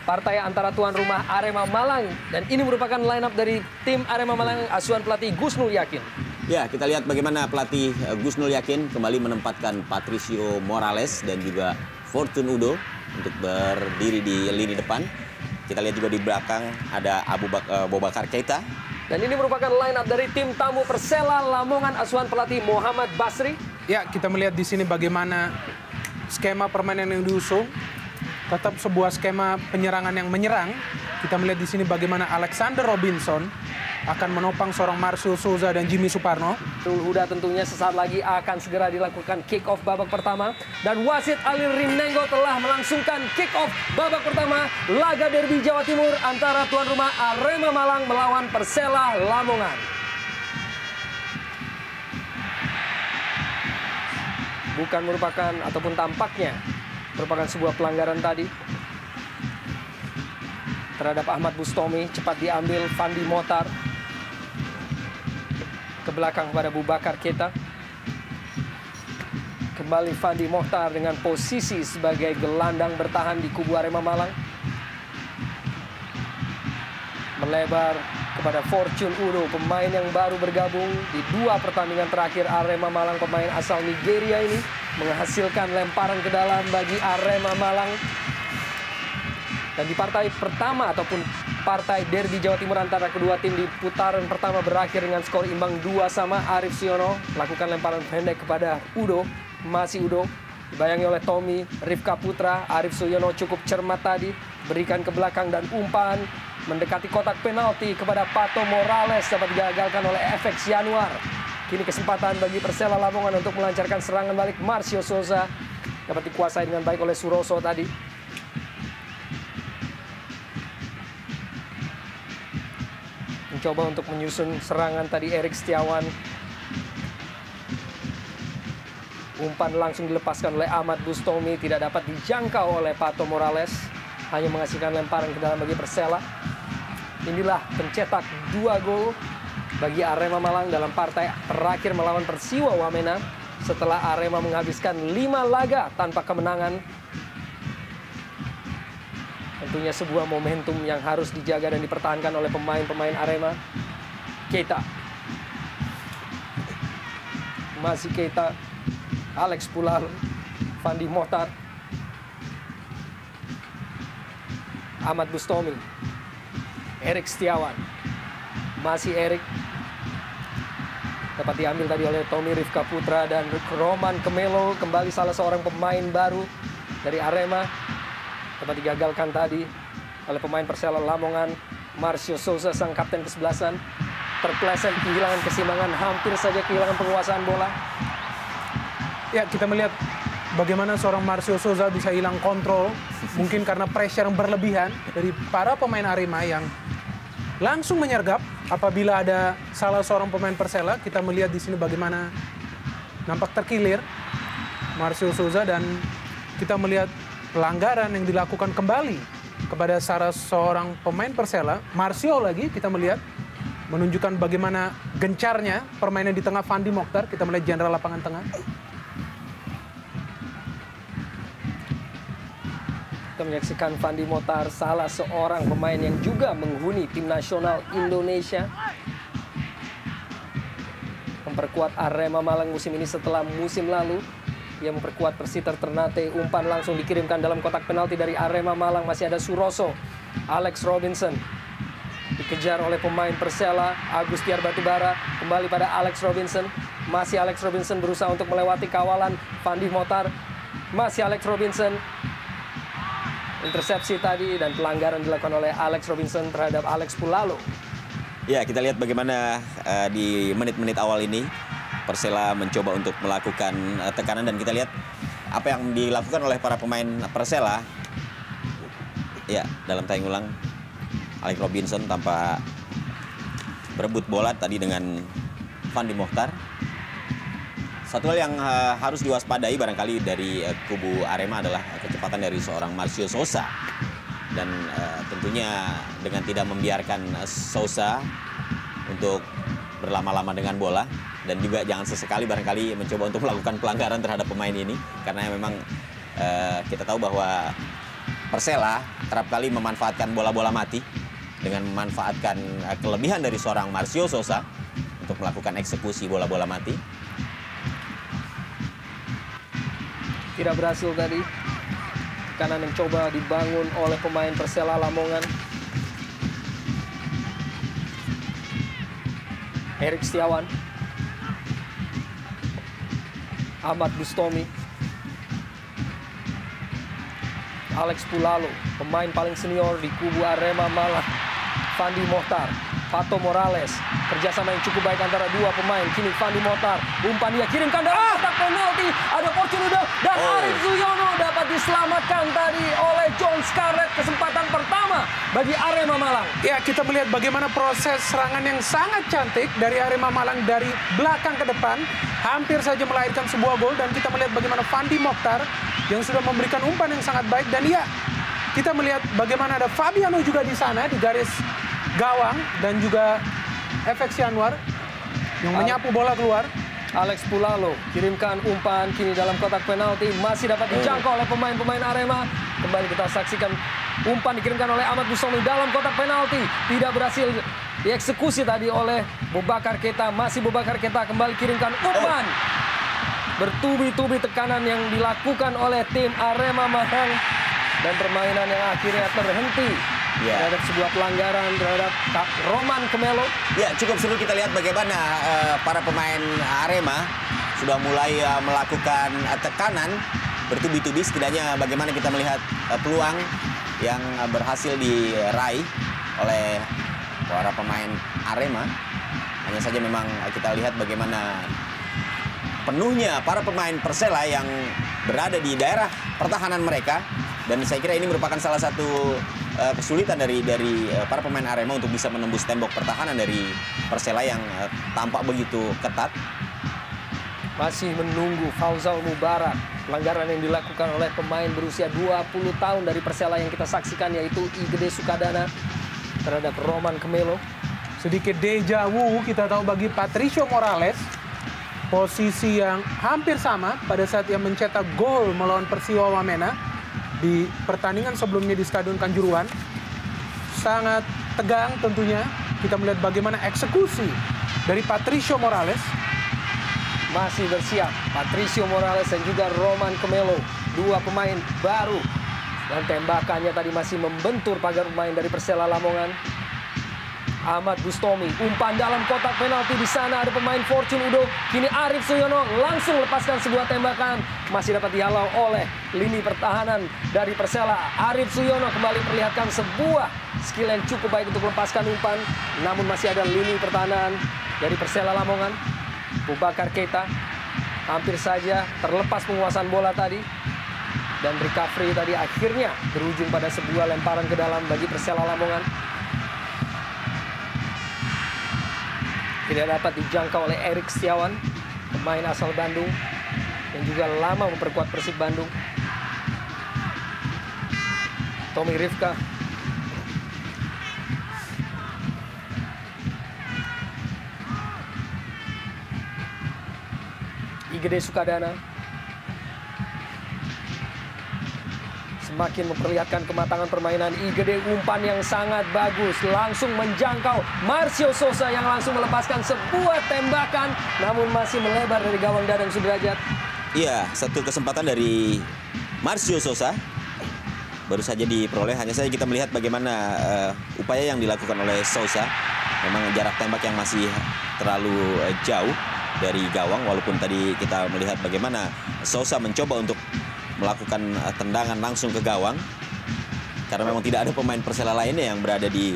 partai antara tuan rumah Arema Malang. Dan ini merupakan line up dari tim Arema Malang asuhan pelatih Gusnul Yakin. Ya, kita lihat bagaimana pelatih Gusnul Yakin kembali menempatkan Patricio Morales dan juga Fortune Udo untuk berdiri di lini depan. Kita lihat juga di belakang ada Boubacar Keita. Dan ini merupakan line up dari tim tamu Persela Lamongan asuhan pelatih Muhammad Basri. Ya, kita melihat di sini bagaimana skema permainan yang diusung. Tetap sebuah skema penyerangan yang menyerang. Kita melihat di sini bagaimana Alexander Robinson akan menopang seorang Marcio Souza dan Jimmy Suparno. Huda tentunya sesaat lagi akan segera dilakukan kick off babak pertama. Dan wasit Ali Rimnenggo telah melangsungkan kick off babak pertama laga derby Jawa Timur antara tuan rumah Arema Malang melawan Persela Lamongan. Bukan merupakan ataupun tampaknya merupakan sebuah pelanggaran tadi terhadap Ahmad Bustomi. Cepat diambil Fandi Motar ke belakang pada Boubacar Keita. Kembali Fandi Mokhtar dengan posisi sebagai gelandang bertahan di kubu Arema Malang. Melebar kepada Fortune Udo, pemain yang baru bergabung di 2 pertandingan terakhir Arema Malang. Pemain asal Nigeria ini menghasilkan lemparan ke dalam bagi Arema Malang. Dan di partai pertama ataupun partai derby Jawa Timur antara kedua tim di putaran pertama berakhir dengan skor imbang 2-2. Arif Siono melakukan lemparan pendek kepada Udo. Masih Udo dibayangi oleh Tommy, Rifka Putra. Arif Siono cukup cermat tadi, berikan ke belakang dan umpan mendekati kotak penalti kepada Pato Morales dapat digagalkan oleh FX Januar. Kini kesempatan bagi Persela Lamongan untuk melancarkan serangan balik. Marcio Souza dapat dikuasai dengan baik oleh Suroso tadi. Mencoba untuk menyusun serangan tadi Erik Setiawan. Umpan langsung dilepaskan oleh Ahmad Bustomi, tidak dapat dijangkau oleh Pato Morales. Hanya menghasilkan lemparan ke dalam bagi Persela. Inilah pencetak 2 gol bagi Arema Malang dalam partai terakhir melawan Persiwa Wamena setelah Arema menghabiskan 5 laga tanpa kemenangan. Tentunya sebuah momentum yang harus dijaga dan dipertahankan oleh pemain-pemain Arema. Keita. Masih Keita. Alex Pulalo. Fandi Mokhtar. Ahmad Bustomi. Erik Setiawan. Masih Erik. Dapat diambil tadi oleh Tommy Rifka Putra dan Roman Kemelo. Kembali salah seorang pemain baru dari Arema. Dapat digagalkan tadi oleh pemain Persela Lamongan. Marcio Souza sang kapten kesebelasan terpeleset, kehilangan keseimbangan, hampir saja kehilangan penguasaan bola. Ya, kita melihat bagaimana seorang Marcio Souza bisa hilang kontrol. Mungkin karena pressure yang berlebihan dari para pemain Arema yang langsung menyergap apabila ada salah seorang pemain Persela. Kita melihat di sini bagaimana nampak terkilir Marcio Souza dan kita melihat pelanggaran yang dilakukan kembali kepada salah seorang pemain Persela. Marcio lagi kita melihat menunjukkan bagaimana gencarnya permainan di tengah Fandi Mokhtar. Kita melihat jenderal lapangan tengah. Kita menyaksikan Fandi Mokhtar, salah seorang pemain yang juga menghuni tim nasional Indonesia. Memperkuat Arema Malang musim ini setelah musim lalu. Ia memperkuat Persiter Ternate. Umpan langsung dikirimkan dalam kotak penalti dari Arema Malang. Masih ada Suroso. Alex Robinson. Dikejar oleh pemain Persela. Agustiar Batubara. Kembali pada Alex Robinson. Masih Alex Robinson berusaha untuk melewati kawalan Fandi Mokhtar. Masih Alex Robinson. Intersepsi tadi dan pelanggaran dilakukan oleh Alex Robinson terhadap Alex Pulalo. Ya, kita lihat bagaimana di menit-menit awal ini Persela mencoba untuk melakukan tekanan dan kita lihat apa yang dilakukan oleh para pemain Persela. Ya, dalam tayang ulang Alex Robinson tanpa berebut bola tadi dengan Fandi Mokhtar. Satu hal yang harus diwaspadai barangkali dari kubu Arema adalah kecepatan dari seorang Marcio Souza. Dan tentunya dengan tidak membiarkan Souza untuk berlama-lama dengan bola. Dan juga jangan sesekali barangkali mencoba untuk melakukan pelanggaran terhadap pemain ini. Karena memang kita tahu bahwa Persela kerap kali memanfaatkan bola-bola mati dengan memanfaatkan kelebihan dari seorang Marcio Sousa untuk melakukan eksekusi bola-bola mati. Tidak berhasil tadi. Kanan yang coba dibangun oleh pemain Persela Lamongan. Erik Setiawan. Ahmad Bustomi. Alex Pulalo, pemain paling senior di kubu Arema Malang. Fandi Mohtar, Pato Morales, kerjasama yang cukup baik antara dua pemain. Kini Fandi Mohtar, umpan dia kirimkan dalam kotak penalti. Ada Fortunudo dan Arif Suyono dapat diselamatkan tadi oleh John Scarlett. Kesempatan pertama bagi Arema Malang. Ya, kita melihat bagaimana proses serangan yang sangat cantik dari Arema Malang dari belakang ke depan. Hampir saja melahirkan sebuah gol dan kita melihat bagaimana Fandi Mohtar yang sudah memberikan umpan yang sangat baik. Dan ya, kita melihat bagaimana ada Fabiano juga di sana di garis gawang dan juga FX Yanwar yang menyapu bola keluar. Alex Pulalo kirimkan umpan kini dalam kotak penalti, masih dapat dijangkau oleh pemain-pemain Arema. Kembali kita saksikan umpan dikirimkan oleh Ahmad Bustomi dalam kotak penalti, tidak berhasil dieksekusi tadi oleh Boubacar Keita. Masih Boubacar Keita kembali kirimkan umpan. Bertubi-tubi tekanan yang dilakukan oleh tim Arema Malang dan permainan yang akhirnya terhenti terhadap sebuah pelanggaran terhadap Roman Kemelo. Ya, cukup seru kita lihat bagaimana para pemain Arema sudah mulai melakukan tekanan bertubi-tubi. Setidaknya bagaimana kita melihat peluang yang berhasil diraih oleh para pemain Arema. Hanya saja memang kita lihat bagaimana penuhnya para pemain Persela yang berada di daerah pertahanan mereka. Dan saya kira ini merupakan salah satu kesulitan dari para pemain Arema untuk bisa menembus tembok pertahanan dari Persela yang tampak begitu ketat. Masih menunggu Fauzal Mubarak. Pelanggaran yang dilakukan oleh pemain berusia 20 tahun dari Persela yang kita saksikan, yaitu Igede Sukadana terhadap Roman Kemelo. Sedikit deja vu kita tahu bagi Patricio Morales. Posisi yang hampir sama pada saat ia mencetak gol melawan Persiwa Wamena di pertandingan sebelumnya di Stadion Kanjuruhan. Sangat tegang tentunya. Kita melihat bagaimana eksekusi dari Patricio Morales. Masih bersiap Patricio Morales dan juga Roman Kemelo, dua pemain baru. Dan tembakannya tadi masih membentur pagar pemain dari Persela Lamongan. Ahmad Bustomi, umpan dalam kotak penalti. Di sana ada pemain Fortune Udo. Kini Arif Suyono langsung lepaskan sebuah tembakan. Masih dapat dihalau oleh lini pertahanan dari Persela. Arif Suyono kembali perlihatkan sebuah skill yang cukup baik untuk melepaskan umpan. Namun masih ada lini pertahanan dari Persela Lamongan. Boubacar Keita hampir saja terlepas penguasaan bola tadi. Dan recovery tadi akhirnya berujung pada sebuah lemparan ke dalam bagi Persela Lamongan. Tidak dapat dijangkau oleh Erik Setiawan, pemain asal Bandung yang juga lama memperkuat Persib Bandung. Tommy Rifka. Igede Sukadana. Semakin memperlihatkan kematangan permainan Igede, umpan yang sangat bagus. Langsung menjangkau Marcio Sousa yang langsung melepaskan sebuah tembakan. Namun masih melebar dari gawang Dadang Sudrajat. Iya, satu kesempatan dari Marcio Sousa baru saja diperoleh. Hanya saja kita melihat bagaimana upaya yang dilakukan oleh Sousa. Memang jarak tembak yang masih terlalu jauh dari gawang. Walaupun tadi kita melihat bagaimana Sousa mencoba untuk melakukan tendangan langsung ke gawang. Karena memang tidak ada pemain Persela lainnya yang berada di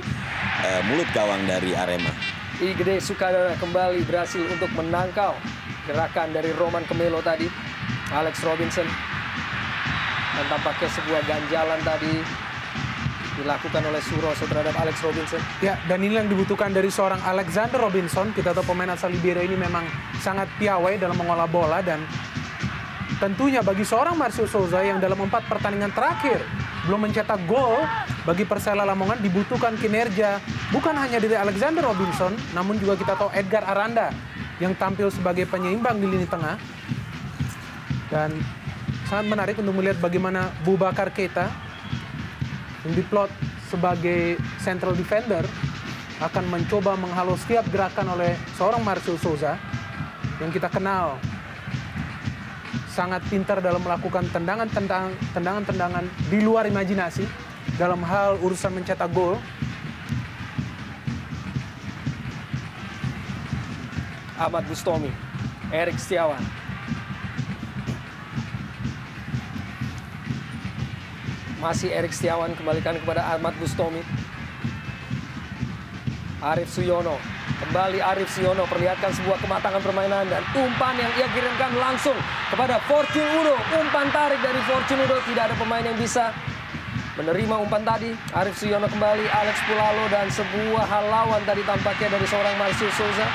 mulut gawang dari Arema. Igede Sukadana kembali berhasil untuk menangkal gerakan dari Roman Kemelo tadi. Alex Robinson. Dan tampaknya sebuah ganjalan tadi dilakukan oleh Suroso terhadap Alex Robinson. Ya, dan ini yang dibutuhkan dari seorang Alexander Robinson. Kita tahu pemain asal Liberia ini memang sangat piawai dalam mengolah bola. Dan tentunya bagi seorang Marcio Sousa yang dalam 4 pertandingan terakhir belum mencetak gol, bagi Persela Lamongan dibutuhkan kinerja bukan hanya dari Alexander Robinson, namun juga kita tahu Edgar Aranda yang tampil sebagai penyeimbang di lini tengah. Dan sangat menarik untuk melihat bagaimana Boubacar Keita yang diplot sebagai central defender akan mencoba menghalau setiap gerakan oleh seorang Marcio Souza yang kita kenal sangat pintar dalam melakukan tendangan-tendangan di luar imajinasi dalam hal urusan mencetak gol. Ahmad Bustomi, Erik Setiawan. Masih Erik Setiawan, kembalikan kepada Ahmad Bustomi. Arif Suyono, kembali Arif Suyono, perlihatkan sebuah kematangan permainan dan umpan yang ia kirimkan langsung kepada Fortune Udo. Umpan tarik dari Fortune Udo, tidak ada pemain yang bisa menerima umpan tadi. Arif Suyono kembali, Alex Pulalo, dan sebuah halauan tadi tampaknya dari seorang Marcio Souza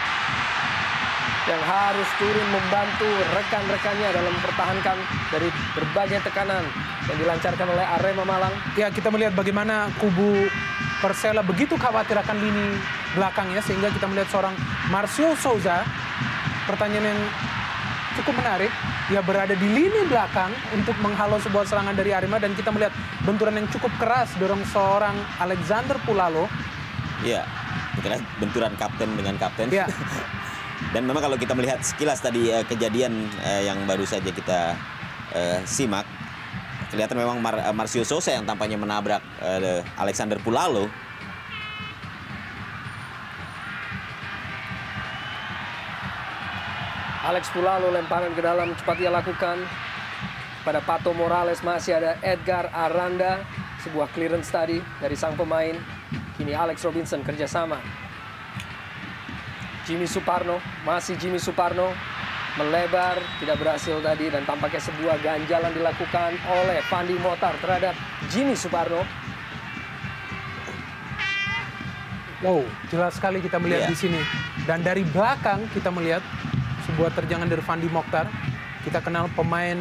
yang harus turun membantu rekan-rekannya dalam mempertahankan dari berbagai tekanan yang dilancarkan oleh Arema Malang. Ya, kita melihat bagaimana kubu Persela begitu khawatir akan lini belakangnya, sehingga kita melihat seorang Marcio Souza, pertanyaan yang cukup menarik, ia berada di lini belakang untuk menghalau sebuah serangan dari Arema, dan kita melihat benturan yang cukup keras dorong seorang Alexander Pulalo. Iya, kita lihat benturan kapten dengan kapten. Ya. Dan memang kalau kita melihat sekilas tadi kejadian yang baru saja kita simak, kelihatan memang Marcio Souza yang tampaknya menabrak Alexander Pulalo. Alex Pulalo lemparan ke dalam, cepat ia lakukan pada Pato Morales. Masih ada Edgar Aranda, sebuah clearance tadi dari sang pemain. Kini Alex Robinson kerjasama. Jimmy Suparno, masih Jimmy Suparno, melebar, tidak berhasil tadi, dan tampaknya sebuah ganjalan dilakukan oleh Fandi Motar terhadap Jimmy Suparno. Wow, jelas sekali kita melihat di sini. Dan dari belakang kita melihat sebuah terjangan dari Fandi Mokhtar. Kita kenal pemain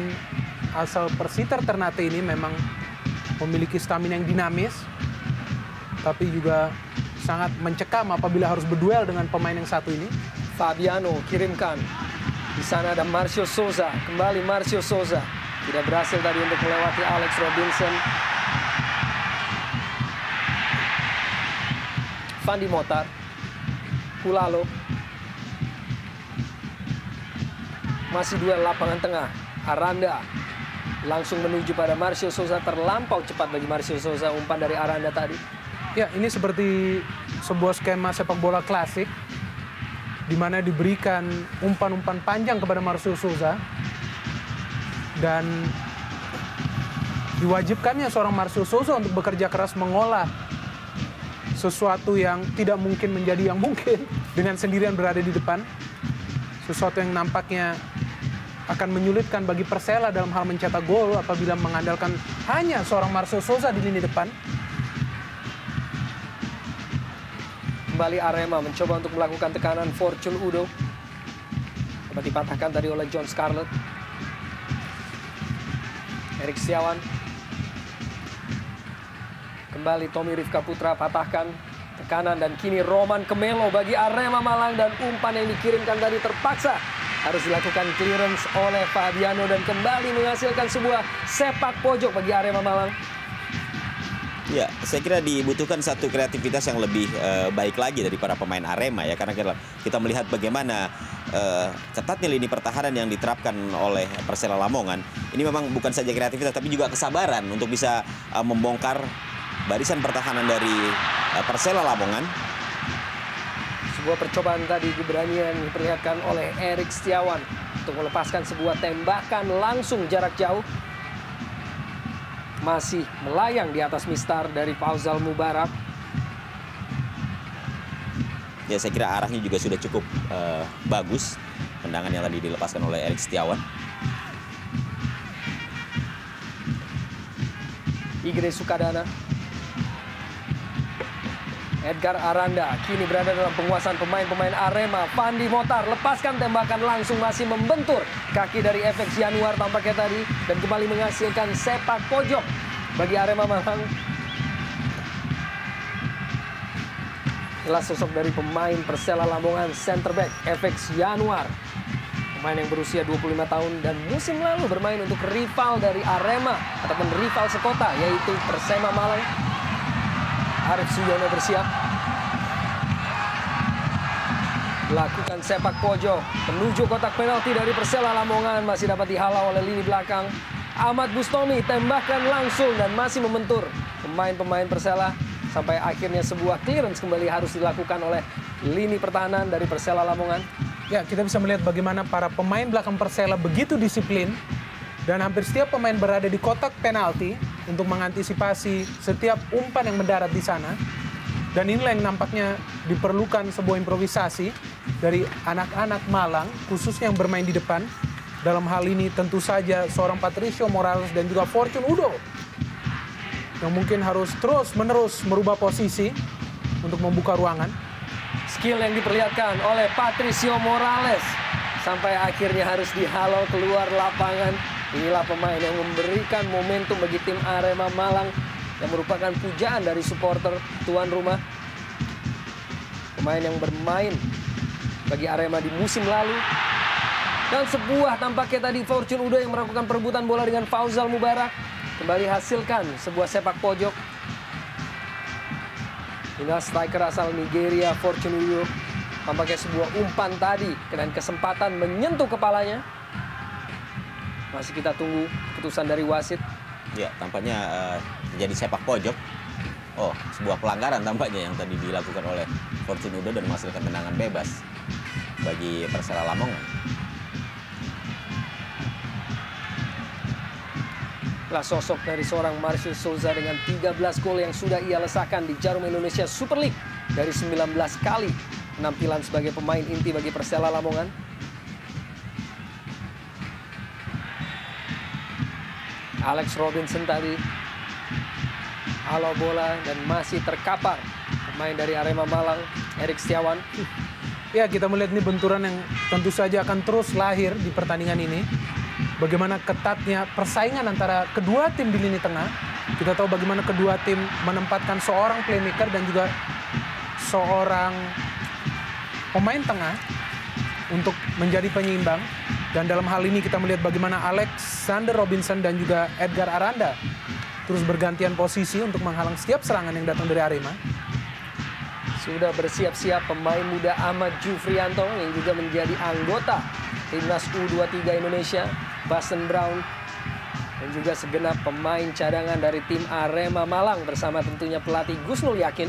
asal Persita Ternate ini memang memiliki stamina yang dinamis, tapi juga sangat mencekam apabila harus berduel dengan pemain yang satu ini. Fabiano kirimkan. Di sana ada Marcio Souza, kembali Marcio Souza. Tidak berhasil tadi untuk melewati Alex Robinson. Fandi Motar, Pulalo. Masih duel lapangan tengah. Aranda langsung menuju pada Marcio Souza, terlampau cepat bagi Marcio Souza umpan dari Aranda tadi. Ya, ini seperti sebuah skema sepak bola klasik di mana diberikan umpan-umpan panjang kepada Marcio Souza dan diwajibkannya seorang Marcio Souza untuk bekerja keras mengolah sesuatu yang tidak mungkin menjadi yang mungkin dengan sendirian berada di depan. Sesuatu yang nampaknya akan menyulitkan bagi Persela dalam hal mencetak gol apabila mengandalkan hanya seorang Marcio Souza di lini depan. Kembali Arema mencoba untuk melakukan tekanan. Fortune Udo dapat dipatahkan tadi oleh John Scarlett. Erik Setiawan. Kembali Tommy Rifka Putra patahkan tekanan, dan kini Roman Kemelo bagi Arema Malang, dan umpan yang dikirimkan tadi terpaksa harus dilakukan clearance oleh Fabiano dan kembali menghasilkan sebuah sepak pojok bagi Arema Malang. Ya, saya kira dibutuhkan satu kreativitas yang lebih baik lagi dari para pemain Arema ya, karena kita melihat bagaimana ketatnya lini pertahanan yang diterapkan oleh Persela Lamongan. Ini memang bukan saja kreativitas tapi juga kesabaran untuk bisa membongkar barisan pertahanan dari Persela Lamongan. Sebuah percobaan tadi, keberanian diperlihatkan oleh Erik Setiawan untuk melepaskan sebuah tembakan langsung jarak jauh. Masih melayang di atas mistar dari Fauzal Mubarak. Ya, saya kira arahnya juga sudah cukup bagus. Tendangan yang tadi dilepaskan oleh Erik Setiawan. Igre Sukadana. Edgar Aranda kini berada dalam penguasaan pemain-pemain Arema. Fandi Motar lepaskan tembakan langsung, masih membentur kaki dari FX Januar tampaknya tadi, dan kembali menghasilkan sepak pojok bagi Arema Malang. Inilah sosok dari pemain Persela Lamongan, center back FX Januar. Pemain yang berusia 25 tahun dan musim lalu bermain untuk rival dari Arema ataupun rival sekota, yaitu Persema Malang. Arif Suyono bersiap. Lakukan sepak pojok menuju kotak penalti dari Persela Lamongan, masih dapat dihalau oleh lini belakang. Ahmad Bustami tembakkan langsung dan masih membentur pemain-pemain Persela sampai akhirnya sebuah clearance kembali harus dilakukan oleh lini pertahanan dari Persela Lamongan. Ya, kita bisa melihat bagaimana para pemain belakang Persela begitu disiplin dan hampir setiap pemain berada di kotak penalti untuk mengantisipasi setiap umpan yang mendarat di sana. Dan inilah yang nampaknya diperlukan sebuah improvisasi dari anak-anak Malang, khususnya yang bermain di depan. Dalam hal ini tentu saja seorang Patricio Morales dan juga Fortune Udo, yang mungkin harus terus-menerus merubah posisi untuk membuka ruangan. Skill yang diperlihatkan oleh Patricio Morales sampai akhirnya harus dihalau keluar lapangan. Inilah pemain yang memberikan momentum bagi tim Arema Malang, yang merupakan pujaan dari supporter tuan rumah. Pemain yang bermain bagi Arema di musim lalu. Dan sebuah tampaknya tadi Fortune Udo yang melakukan perebutan bola dengan Fauzal Mubarak. Kembali hasilkan sebuah sepak pojok. Inilah striker asal Nigeria, Fortune Udo. Tampaknya sebuah umpan tadi dengan kesempatan menyentuh kepalanya. Masih kita tunggu keputusan dari wasit. Ya, tampaknya terjadi sepak pojok. Oh, sebuah pelanggaran tampaknya yang tadi dilakukan oleh Fortune Udo dan menghasilkan tendangan bebas bagi Persela Lamongan. Lah sosok dari seorang Marcio Souza dengan 13 gol yang sudah ia lesakan di Jarum Indonesia Super League dari 19 kali penampilan sebagai pemain inti bagi Persela Lamongan. Alex Robinson tadi halo bola dan masih terkapar pemain dari Arema Malang, Erik Setiawan. Ya, kita melihat ini benturan yang tentu saja akan terus lahir di pertandingan ini. Bagaimana ketatnya persaingan antara kedua tim di lini tengah. Kita tahu bagaimana kedua tim menempatkan seorang playmaker dan juga seorang pemain tengah untuk menjadi penyeimbang. Dan dalam hal ini kita melihat bagaimana Alexander Robinson dan juga Edgar Aranda terus bergantian posisi untuk menghalang setiap serangan yang datang dari Arema. Sudah bersiap-siap pemain muda Ahmad Jufrianto yang juga menjadi anggota Timnas U23 Indonesia, Basten Brown, dan juga segenap pemain cadangan dari tim Arema Malang bersama tentunya pelatih Gusnul Yakin.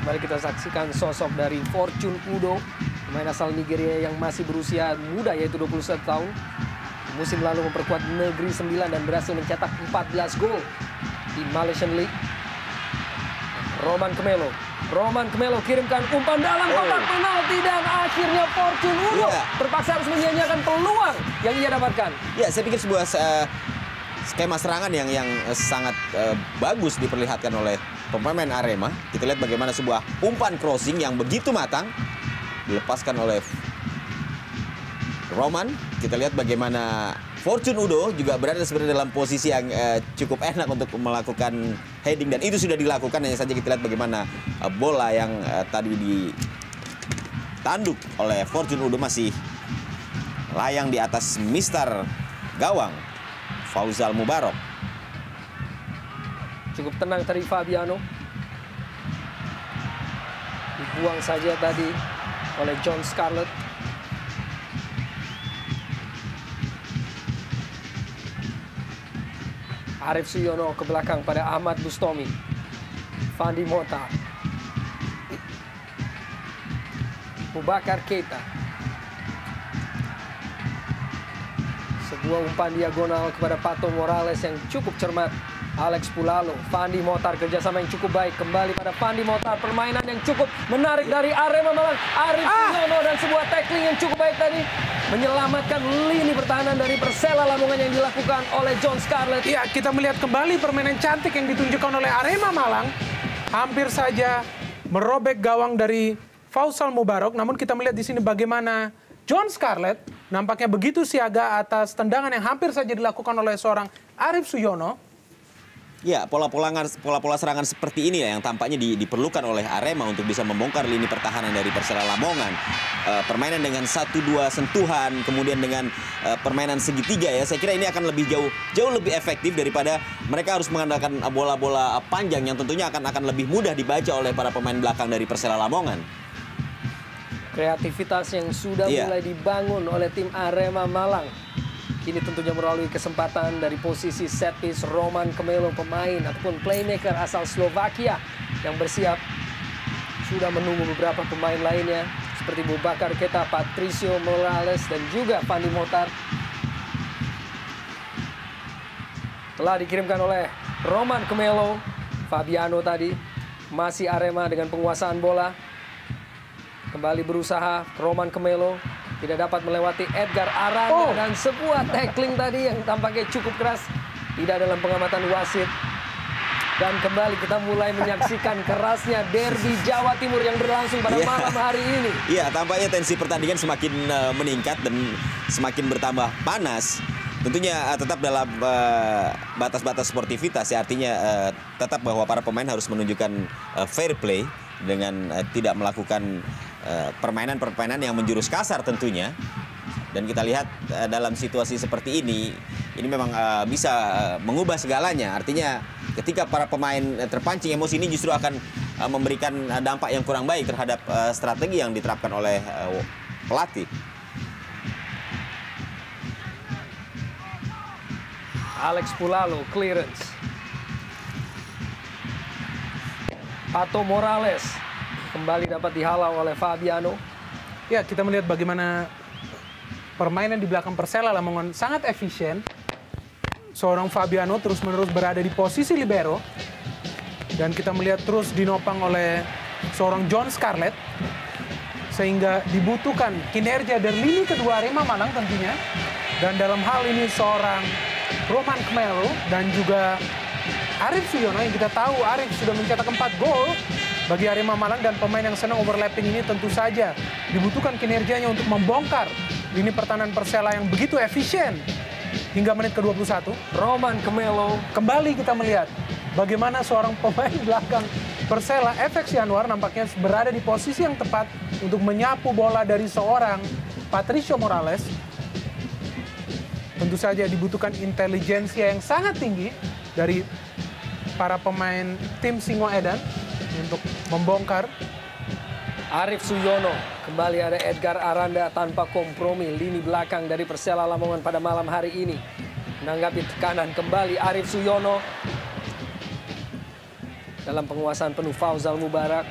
Mari kita saksikan sosok dari Fortune Udo, pemain asal Nigeria yang masih berusia muda yaitu 21 tahun. Musim lalu memperkuat Negeri 9 dan berhasil mencetak 14 gol di Malaysian League. Roman Kemelo kirimkan umpan dalam kotak penalti dan akhirnya Fortune Udo terpaksa harus menyia-nyiakan peluang yang ia dapatkan. Ya, saya pikir sebuah skema serangan yang sangat bagus diperlihatkan oleh pemain Arema. Kita lihat bagaimana sebuah umpan crossing yang begitu matang dilepaskan oleh Roman. Kita lihat bagaimana Fortune Udo juga berada sebenarnya dalam posisi yang cukup enak untuk melakukan heading, dan itu sudah dilakukan. Hanya saja kita lihat bagaimana bola yang tadi ditanduk oleh Fortune Udo masih layang di atas Mister Gawang Fauzal Mubarak. Cukup tenang tadi Fabiano. Dibuang saja tadi oleh John Scarlett. Arif Suyono ke belakang pada Ahmad Bustami. Fandi Mota. Bubakar Keita. Sebuah umpan diagonal kepada Pato Morales yang cukup cermat. Alex Pulalo, Fandi Motar, kerjasama yang cukup baik. Kembali pada Fandi Motar, permainan yang cukup menarik dari Arema Malang. Arif Suyono dan sebuah tackling yang cukup baik tadi menyelamatkan lini pertahanan dari Persela Lamongan yang dilakukan oleh John Scarlett. Ya, kita melihat kembali permainan cantik yang ditunjukkan oleh Arema Malang. Hampir saja merobek gawang dari Fauzal Mubarak. Namun kita melihat di sini bagaimana John Scarlett nampaknya begitu siaga atas tendangan yang hampir saja dilakukan oleh seorang Arif Suyono. Ya, pola-pola serangan seperti ini ya yang tampaknya diperlukan oleh Arema untuk bisa membongkar lini pertahanan dari Persela Lamongan. Permainan dengan 1-2 sentuhan, kemudian dengan permainan segitiga ya. Saya kira ini akan lebih jauh lebih efektif daripada mereka harus mengandalkan bola-bola panjang yang tentunya akan lebih mudah dibaca oleh para pemain belakang dari Persela Lamongan. Kreativitas yang sudah mulai dibangun oleh tim Arema Malang. Kini tentunya melalui kesempatan dari posisi set piece Roman Khmelo, pemain ataupun playmaker asal Slovakia yang bersiap. Sudah menunggu beberapa pemain lainnya seperti Boubacar Keita, Patricio Morales dan juga Fandi Motar. Telah dikirimkan oleh Roman Khmelo, Fabiano tadi. Masih Arema dengan penguasaan bola. Kembali berusaha Roman Khmelo. Tidak dapat melewati Edgar Aranda dan sebuah tackling tadi yang tampaknya cukup keras. Tidak dalam pengamatan wasit. Dan kembali kita mulai menyaksikan kerasnya derby Jawa Timur yang berlangsung pada malam hari ini. Iya, tampaknya tensi pertandingan semakin meningkat dan semakin bertambah panas. Tentunya tetap dalam batas-batas sportivitas ya, artinya tetap bahwa para pemain harus menunjukkan fair play dengan tidak melakukan permainan-permainan yang menjurus kasar tentunya. Dan kita lihat dalam situasi seperti ini memang bisa mengubah segalanya. Artinya ketika para pemain terpancing emosi ini justru akan memberikan dampak yang kurang baik terhadap strategi yang diterapkan oleh pelatih. Alex Pulalo, clearance. Pato Morales kembali dapat dihalau oleh Fabiano. Ya, kita melihat bagaimana permainan di belakang Persela Lamongan sangat efisien. Seorang Fabiano terus-menerus berada di posisi libero. Dan kita melihat terus dinopang oleh seorang John Scarlett. Sehingga dibutuhkan kinerja dari lini kedua Arema Malang tentunya. Dan dalam hal ini seorang Roman Khmelo dan juga Arif Suyono yang kita tahu Arif sudah mencetak 4 gol bagi Arema Malang, dan pemain yang senang overlapping ini tentu saja dibutuhkan kinerjanya untuk membongkar lini pertahanan Persela yang begitu efisien hingga menit ke-21. Roman Khmelo. Kembali kita melihat bagaimana seorang pemain belakang Persela, FX Januar, nampaknya berada di posisi yang tepat untuk menyapu bola dari seorang Patricio Morales. Tentu saja dibutuhkan intelijensia yang sangat tinggi dari para pemain tim Singoedan untuk membongkar. Arif Suyono, kembali ada Edgar Aranda tanpa kompromi lini belakang dari Persela Lamongan pada malam hari ini. Menanggapi tekanan kembali Arif Suyono dalam penguasaan penuh Fauzal Mubarak.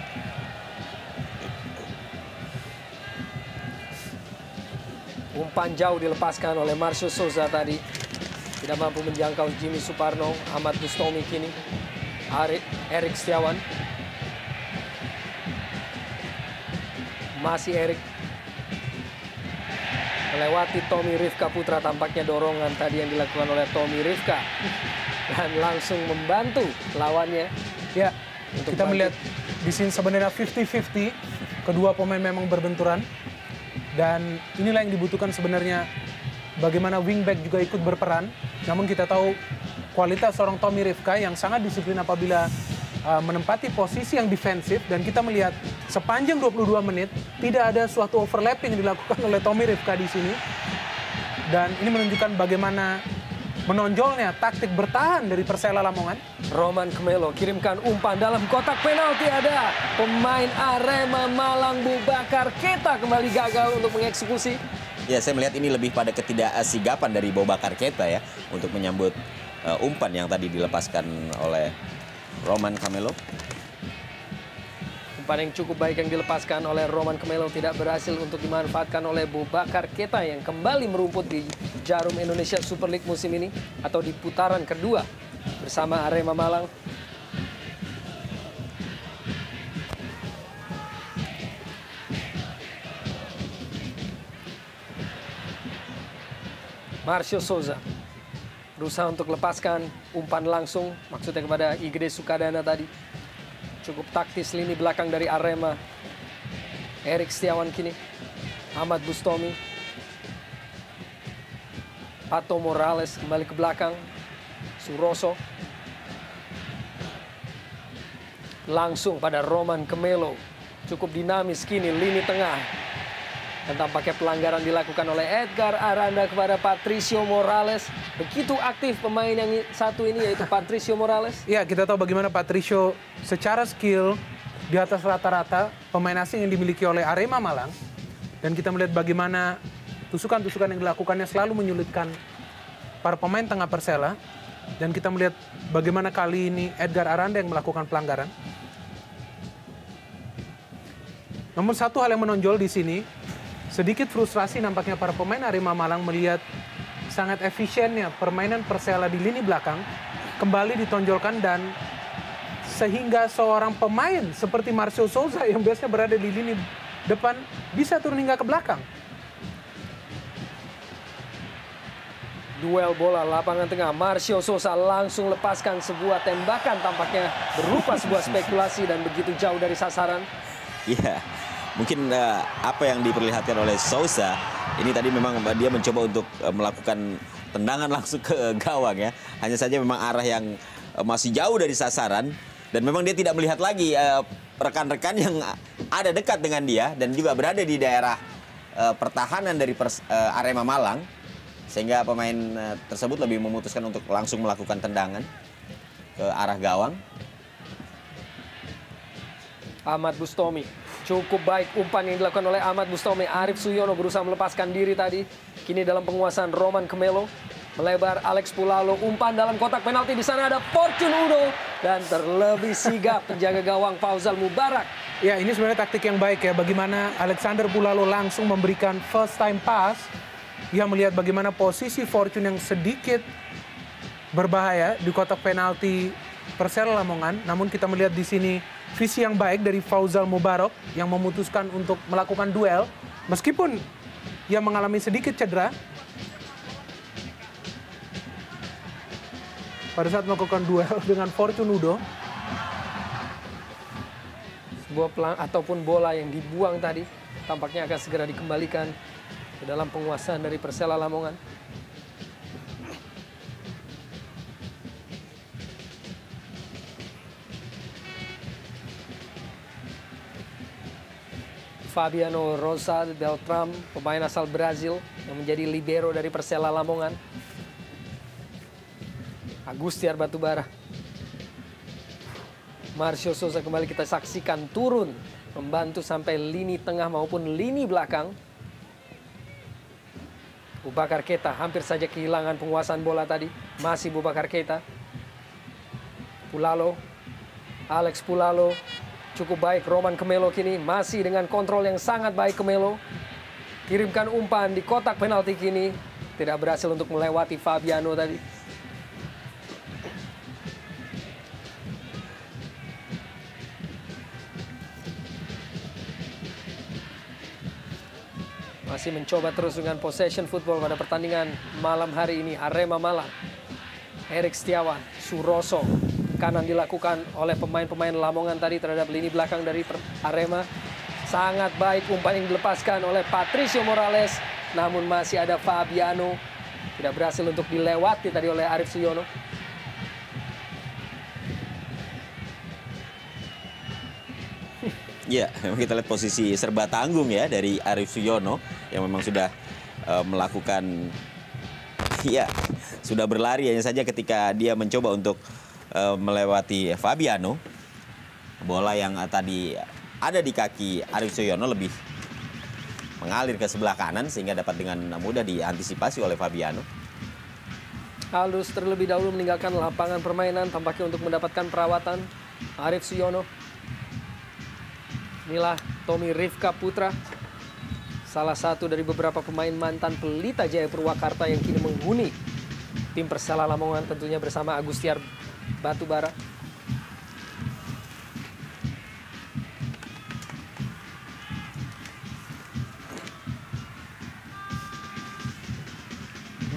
Umpan jauh dilepaskan oleh Marcio Souza tadi. Tidak mampu menjangkau Jimmy Suparno. Ahmad Bustomi kini. Erik Setiawan. Masih Erik. Melewati Tommy Rifka Putra, tampaknya dorongan tadi yang dilakukan oleh Tommy Rifka. Dan langsung membantu lawannya. Ya, kita melihat di sini sebenarnya 50-50. Kedua pemain memang berbenturan. Dan inilah yang dibutuhkan sebenarnya, bagaimana wingback juga ikut berperan. Namun kita tahu kualitas seorang Tommy Rifka yang sangat disiplin apabila menempati posisi yang defensif. Dan kita melihat sepanjang 22 menit tidak ada suatu overlapping yang dilakukan oleh Tommy Rifka di sini. Dan ini menunjukkan bagaimana menonjolnya taktik bertahan dari Persela Lamongan. Roman Khmelo kirimkan umpan dalam kotak penalti, ada pemain Arema Malang Boubacar Keita kembali gagal untuk mengeksekusi. Ya, saya melihat ini lebih pada ketidaksigapan dari Boubacar Keita ya untuk menyambut umpan yang tadi dilepaskan oleh Roman Khmelo. Umpan yang cukup baik yang dilepaskan oleh Roman Khmelo tidak berhasil untuk dimanfaatkan oleh Boubacar Keita yang kembali merumput di Jarum Indonesia Super League musim ini atau di putaran kedua bersama Arema Malang. Marcio Souza berusaha untuk lepaskan umpan langsung, maksudnya kepada Igede Sukadana tadi. Cukup taktis lini belakang dari Arema. Erik Setiawan kini. Ahmad Bustomi. Pato Morales kembali ke belakang. Suroso. langsung pada Roman Kemelo. Cukup dinamis kini lini tengah. Dan tampaknya pelanggaran dilakukan oleh Edgar Aranda kepada Patricio Morales. Begitu aktif pemain yang satu ini, yaitu Patricio Morales. Ya, kita tahu bagaimana Patricio secara skill di atas rata-rata pemain asing yang dimiliki oleh Arema Malang. Dan kita melihat bagaimana tusukan-tusukan yang dilakukannya selalu menyulitkan para pemain tengah Persela. Dan kita melihat bagaimana kali ini Edgar Aranda yang melakukan pelanggaran. Namun satu hal yang menonjol di sini, sedikit frustrasi nampaknya para pemain Arema Malang melihat sangat efisiennya permainan Persela di lini belakang kembali ditonjolkan, dan sehingga seorang pemain seperti Marcio Souza yang biasanya berada di lini depan bisa turun hingga ke belakang. Duel bola lapangan tengah, Marcio Souza langsung lepaskan sebuah tembakan tampaknya berupa sebuah spekulasi dan begitu jauh dari sasaran. Iya, mungkin apa yang diperlihatkan oleh Souza ini tadi memang dia mencoba untuk melakukan tendangan langsung ke gawang ya. Hanya saja memang arah yang masih jauh dari sasaran, dan memang dia tidak melihat lagi rekan-rekan yang ada dekat dengan dia dan juga berada di daerah pertahanan dari Arema Malang, sehingga pemain tersebut lebih memutuskan untuk langsung melakukan tendangan ke arah gawang. Ahmad Bustomi, cukup baik umpan yang dilakukan oleh Ahmad Bustomi. Arif Suyono berusaha melepaskan diri tadi. Kini dalam penguasaan Roman Kemelo. Melebar Alex Pulalo, umpan dalam kotak penalti. Di sana ada Fortune Udo dan terlebih sigap penjaga gawang Fauzal Mubarak. Ya, ini sebenarnya taktik yang baik ya, bagaimana Alexander Pulalo langsung memberikan first time pass. Dia melihat bagaimana posisi Fortune yang sedikit berbahaya di kotak penalti Persela Lamongan. Namun kita melihat di sini visi yang baik dari Fauzal Mubarak yang memutuskan untuk melakukan duel meskipun ia mengalami sedikit cedera pada saat melakukan duel dengan Fortune Udo. Sebuah pelang ataupun bola yang dibuang tadi tampaknya akan segera dikembalikan ke dalam penguasaan dari Persela Lamongan. Fabiano Rosa Beltram, pemain asal Brazil yang menjadi libero dari Persela Lamongan. Agustiar Batubara. Marcio Souza kembali kita saksikan turun membantu sampai lini tengah maupun lini belakang. Boubacar Keita hampir saja kehilangan penguasaan bola tadi. Masih Boubacar Keita. Pulalo. Alex Pulalo. Cukup baik Roman Kemelo kini. Masih dengan kontrol yang sangat baik Kemelo. Kirimkan umpan di kotak penalti kini. Tidak berhasil untuk melewati Fabiano tadi. Masih mencoba terus dengan possession football pada pertandingan malam hari ini. Arema Malang. Erik Setiawan, Suroso. Kanan dilakukan oleh pemain-pemain Lamongan tadi terhadap lini belakang dari Arema. Sangat baik umpan yang dilepaskan oleh Patricio Morales. Namun masih ada Fabiano. Tidak berhasil untuk dilewati tadi oleh Arif Suyono. Ya, memang kita lihat posisi serba tanggung ya dari Arif Suyono yang memang sudah melakukan, ya sudah berlari, hanya saja ketika dia mencoba untuk melewati Fabiano, bola yang tadi ada di kaki Arif Suyono lebih mengalir ke sebelah kanan sehingga dapat dengan mudah diantisipasi oleh Fabiano. Aldus terlebih dahulu meninggalkan lapangan permainan tampaknya untuk mendapatkan perawatan. Arif Suyono. Inilah Tommy Rifka Putra, salah satu dari beberapa pemain mantan Pelita Jaya Purwakarta yang kini menghuni tim Persela Lamongan, tentunya bersama Agustiar Batubara.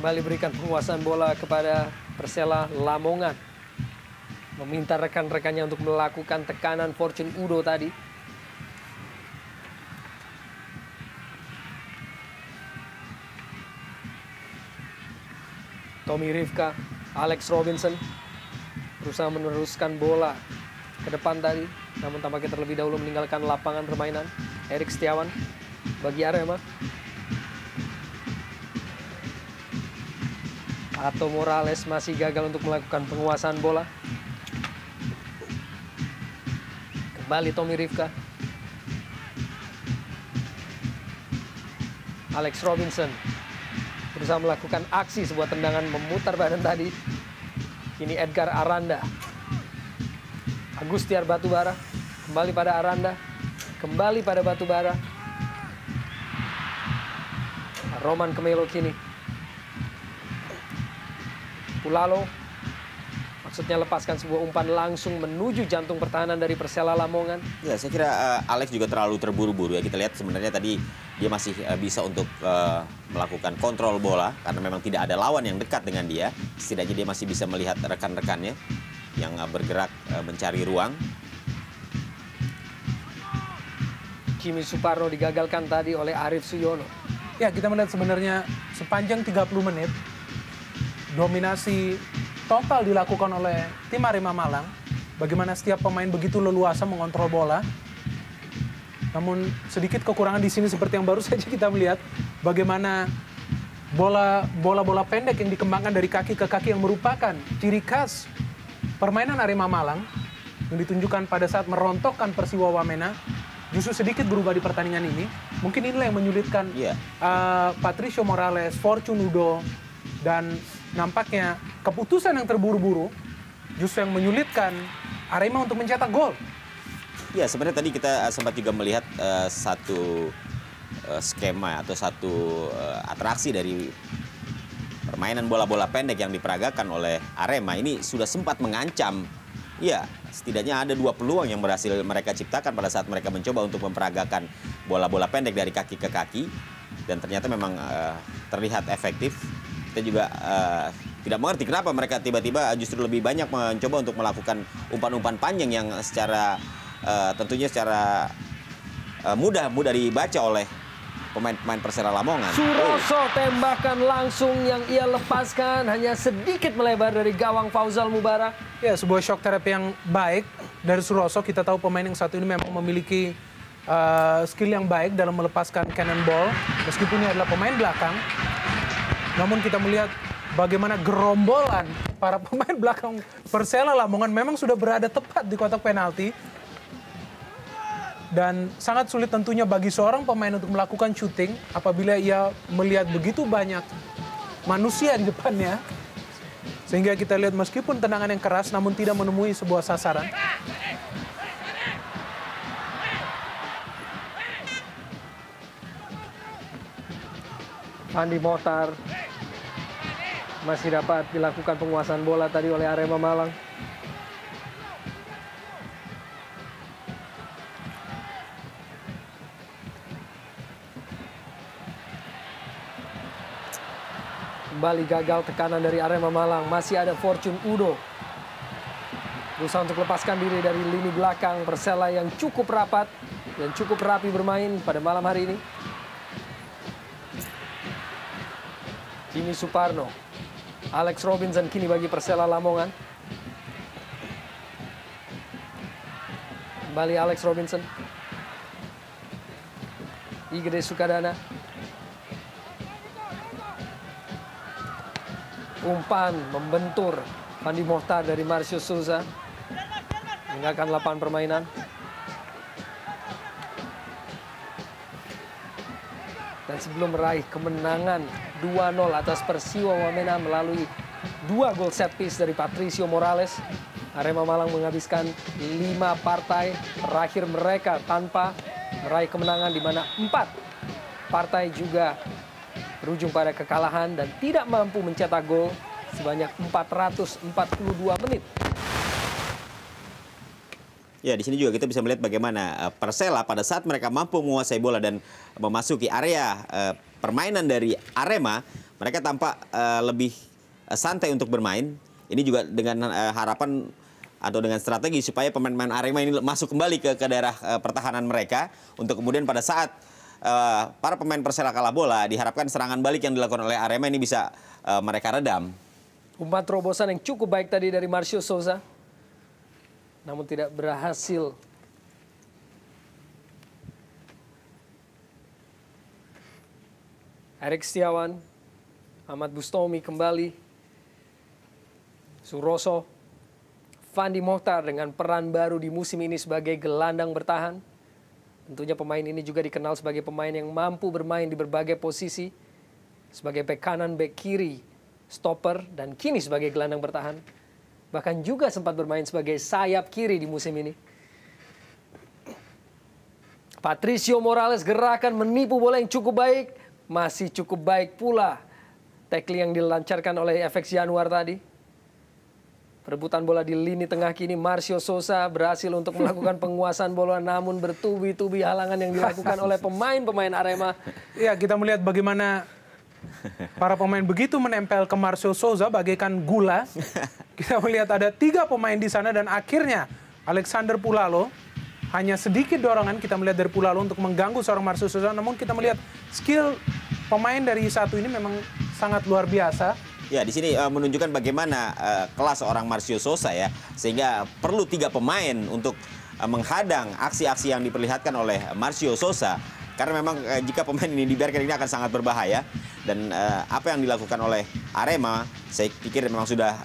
Kembali berikan penguasaan bola kepada Persela Lamongan. Meminta rekan-rekannya untuk melakukan tekanan Fortune Udo tadi. Tommy Rifka, Alex Robinson berusaha meneruskan bola ke depan tadi. Namun tampaknya terlebih dahulu meninggalkan lapangan permainan. Erik Setiawan bagi Arema. Atau Morales masih gagal untuk melakukan penguasaan bola. Kembali Tommy Rifka. Alex Robinson berusaha melakukan aksi sebuah tendangan memutar badan tadi. Kini Edgar Aranda. Agustiar Batubara kembali pada Aranda. Kembali pada Batubara. Roman Kemelo kini. Pulalo maksudnya lepaskan sebuah umpan langsung menuju jantung pertahanan dari Persela Lamongan. Ya, saya kira Alex juga terlalu terburu-buru ya. Kita lihat sebenarnya tadi dia masih bisa untuk melakukan kontrol bola karena memang tidak ada lawan yang dekat dengan dia. Setidaknya dia masih bisa melihat rekan-rekannya yang bergerak mencari ruang. Jimmy Suparno digagalkan tadi oleh Arif Suyono. Ya, kita melihat sebenarnya sepanjang 30 menit dominasi total dilakukan oleh tim Arema Malang. Bagaimana setiap pemain begitu leluasa mengontrol bola. Namun sedikit kekurangan di sini seperti yang baru saja kita melihat bagaimana bola-bola pendek yang dikembangkan dari kaki ke kaki yang merupakan ciri khas permainan Arema Malang yang ditunjukkan pada saat merontokkan Persiwa Wamena. Justru sedikit berubah di pertandingan ini. Mungkin inilah yang menyulitkan Patricio Morales, Fortune Udo, dan nampaknya keputusan yang terburu-buru justru yang menyulitkan Arema untuk mencetak gol. Ya, sebenarnya tadi kita sempat juga melihat satu skema atau satu atraksi dari permainan bola-bola pendek yang diperagakan oleh Arema ini sudah sempat mengancam. Ya, setidaknya ada 2 peluang yang berhasil mereka ciptakan pada saat mereka mencoba untuk memperagakan bola-bola pendek dari kaki ke kaki. Dan ternyata memang terlihat efektif. Kita juga tidak mengerti kenapa mereka tiba-tiba justru lebih banyak mencoba untuk melakukan umpan-umpan panjang yang secara tentunya secara mudah dibaca oleh pemain-pemain Persela Lamongan. Suroso tembakan langsung yang ia lepaskan hanya sedikit melebar dari gawang Fauzal Mubarak. Ya, sebuah shock therapy yang baik dari Suroso. Kita tahu pemain yang satu ini memang memiliki skill yang baik dalam melepaskan cannonball. Meskipun ini adalah pemain belakang. Namun kita melihat bagaimana gerombolan para pemain belakang Persela Lamongan memang sudah berada tepat di kotak penalti. Dan sangat sulit tentunya bagi seorang pemain untuk melakukan shooting apabila ia melihat begitu banyak manusia di depannya. Sehingga kita lihat meskipun tendangan yang keras namun tidak menemui sebuah sasaran. Andi Mohtar masih dapat dilakukan penguasaan bola tadi oleh Arema Malang. Kembali gagal tekanan dari Arema Malang. Masih ada Fortune Udo. Berusaha untuk lepaskan diri dari lini belakang Persela yang cukup rapat dan cukup rapi bermain pada malam hari ini. Jimmy Suparno. Alex Robinson kini bagi Persela Lamongan. Kembali Alex Robinson. Igede Sukadana. Umpan membentur Andi Mohtar dari Marcio Souza. Meninggalkan lapangan permainan. Dan sebelum meraih kemenangan 2-0 atas Persiwa Wamena melalui 2 gol set piece dari Patricio Morales, Arema Malang menghabiskan 5 partai terakhir mereka tanpa meraih kemenangan, di mana 4 partai juga berujung pada kekalahan dan tidak mampu mencetak gol sebanyak 442 menit. Ya, di sini juga kita bisa melihat bagaimana Persela pada saat mereka mampu menguasai bola dan memasuki area permainan dari Arema, mereka tampak lebih santai untuk bermain. Ini juga dengan harapan atau dengan strategi supaya pemain-pemain Arema ini masuk kembali ke daerah pertahanan mereka untuk kemudian pada saat para pemain Persela kalah bola, diharapkan serangan balik yang dilakukan oleh Arema ini bisa mereka redam. Umpan terobosan yang cukup baik tadi dari Marcio Souza. namun tidak berhasil. Erik Setiawan, Ahmad Bustomi kembali, Suroso, Fandi Mohtar dengan peran baru di musim ini sebagai gelandang bertahan. Tentunya pemain ini juga dikenal sebagai pemain yang mampu bermain di berbagai posisi, sebagai bek kanan, bek kiri, stopper, dan kini sebagai gelandang bertahan. Bahkan juga sempat bermain sebagai sayap kiri di musim ini. Patricio Morales, gerakan menipu bola yang cukup baik, masih cukup baik pula tackling yang dilancarkan oleh FX Januar tadi. Perebutan bola di lini tengah kini, Marcio Sosa berhasil untuk melakukan penguasaan bola, namun bertubi-tubi halangan yang dilakukan oleh pemain-pemain Arema. Ya, kita melihat bagaimana para pemain begitu menempel ke Marcio Souza bagaikan gula. Kita melihat ada 3 pemain di sana dan akhirnya Alexander Pulalo, hanya sedikit dorongan kita melihat dari Pulalo untuk mengganggu seorang Marcio Souza. Namun kita melihat skill pemain dari satu ini memang sangat luar biasa. Ya, di sini menunjukkan bagaimana kelas seorang Marcio Sosa ya, sehingga perlu 3 pemain untuk menghadang aksi-aksi yang diperlihatkan oleh Marcio Sosa. Karena memang jika pemain ini dibiarkan, ini akan sangat berbahaya. Dan apa yang dilakukan oleh Arema, saya pikir memang sudah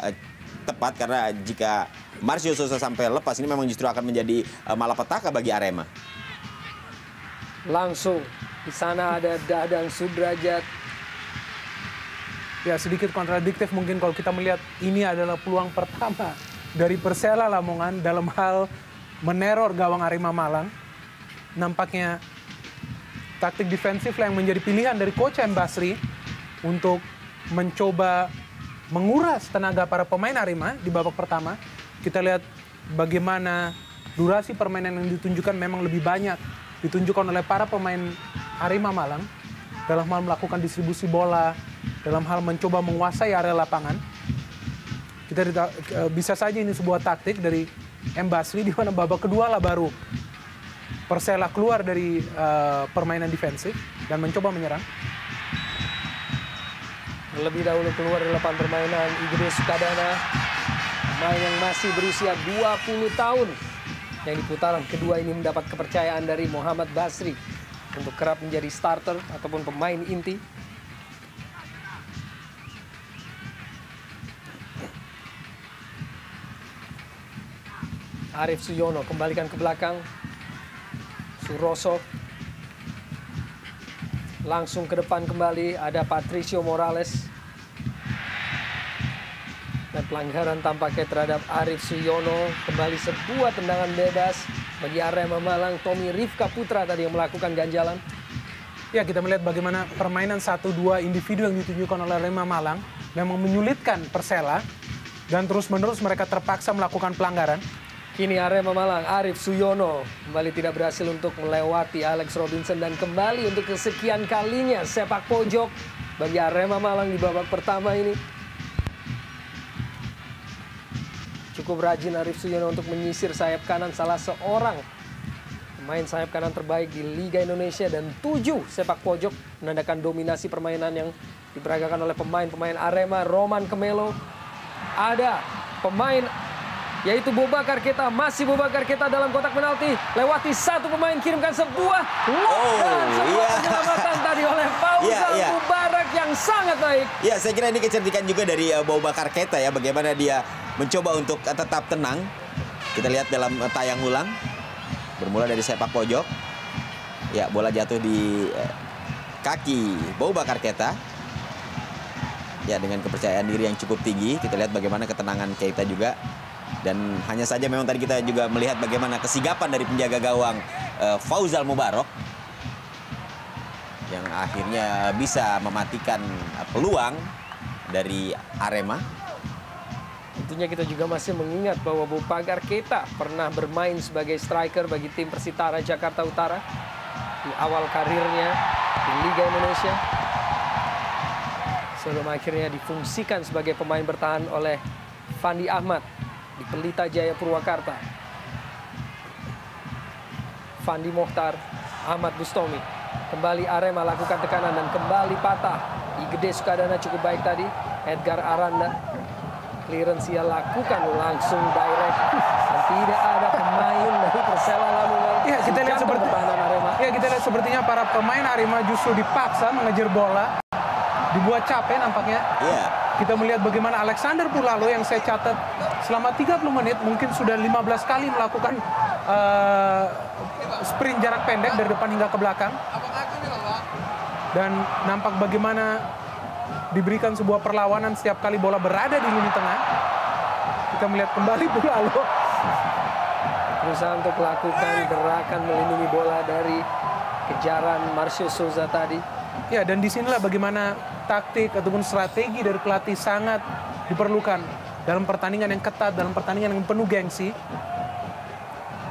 tepat, karena jika Marcio Sosa sampai lepas, ini memang justru akan menjadi malapetaka bagi Arema. Langsung di sana ada Dadang Sudrajat. Ya, sedikit kontradiktif mungkin kalau kita melihat ini adalah peluang pertama dari Persela Lamongan dalam hal meneror gawang Arema Malang. Nampaknya taktik defensif yang menjadi pilihan dari Coach M. Basri untuk mencoba menguras tenaga para pemain Arema di babak pertama. Kita lihat bagaimana durasi permainan yang ditunjukkan memang lebih banyak ditunjukkan oleh para pemain Arema Malang dalam hal melakukan distribusi bola, dalam hal mencoba menguasai area lapangan. Kita bisa saja ini sebuah taktik dari M. Basri, di mana babak kedua lah baru Persela keluar dari permainan defensif dan mencoba menyerang. Lebih dahulu keluar dari lapangan permainan Igede Sukadana, pemain yang masih berusia 20 tahun. Yang di putaran kedua ini mendapat kepercayaan dari Muhammad Basri untuk kerap menjadi starter ataupun pemain inti. Arif Suyono kembalikan ke belakang. Suroso langsung ke depan kembali, ada Patricio Morales. Dan pelanggaran tampaknya terhadap Arif Suyono. Kembali sebuah tendangan bebas bagi Arema Malang. Tommy Rifka Putra tadi yang melakukan ganjalan. Ya, kita melihat bagaimana permainan 1-2 individu yang ditunjukkan oleh Arema Malang memang menyulitkan Persela. Dan terus-menerus mereka terpaksa melakukan pelanggaran. Kini Arema Malang, Arif Suyono kembali tidak berhasil untuk melewati Alex Robinson. Dan kembali untuk kesekian kalinya sepak pojok bagi Arema Malang di babak pertama ini. Cukup rajin Arif Suyono untuk menyisir sayap kanan, salah seorang pemain sayap kanan terbaik di Liga Indonesia. Dan 7 sepak pojok menandakan dominasi permainan yang diperagakan oleh pemain-pemain Arema. Roman Kemelo, ada pemain yaitu Boubacar Keita, masih Boubacar Keita dalam kotak penalti, lewati satu pemain, kirimkan sebuah dan sebuah penyelamatan tadi oleh Fauzal Mubarak yang sangat baik. Ya, saya kira ini kecerdikan juga dari Boubacar Keita ya, bagaimana dia mencoba untuk tetap tenang. Kita lihat dalam tayang ulang, bermula dari sepak pojok. Ya, bola jatuh di kaki Boubacar Keita. Ya, dengan kepercayaan diri yang cukup tinggi, kita lihat bagaimana ketenangan Keita juga. Dan hanya saja memang tadi kita juga melihat bagaimana kesigapan dari penjaga gawang Fauzal Mubarak yang akhirnya bisa mematikan peluang dari Arema. Tentunya kita juga masih mengingat bahwa Boubacar Keita pernah bermain sebagai striker bagi tim Persitara Jakarta Utara di awal karirnya di Liga Indonesia, sebelum akhirnya difungsikan sebagai pemain bertahan oleh Fandi Ahmad di Pelita Jaya Purwakarta. Fandi Mohtar, Ahmad Bustomi. Kembali Arema lakukan tekanan dan kembali patah. Igede Sukadana cukup baik tadi. Edgar Aranda. Clearance ia lakukan langsung direct. Dan tidak ada pemain dari Persela Lamongan. Ya, kita lihat seperti pertahanan Arema. Ya, kita lihat sepertinya para pemain Arema justru dipaksa mengejar bola. Dibuat capek nampaknya. Iya. Kita melihat bagaimana Alexander Pulalo yang saya catat selama 30 menit mungkin sudah 15 kali melakukan sprint jarak pendek dari depan hingga ke belakang. Dan nampak bagaimana diberikan sebuah perlawanan setiap kali bola berada di lini tengah. Kita melihat kembali Pulalo Berusaha untuk melakukan gerakan melindungi bola dari kejaran Marcio Souza tadi. Ya, dan disinilah bagaimana taktik ataupun strategi dari pelatih sangat diperlukan dalam pertandingan yang ketat, dalam pertandingan yang penuh gengsi.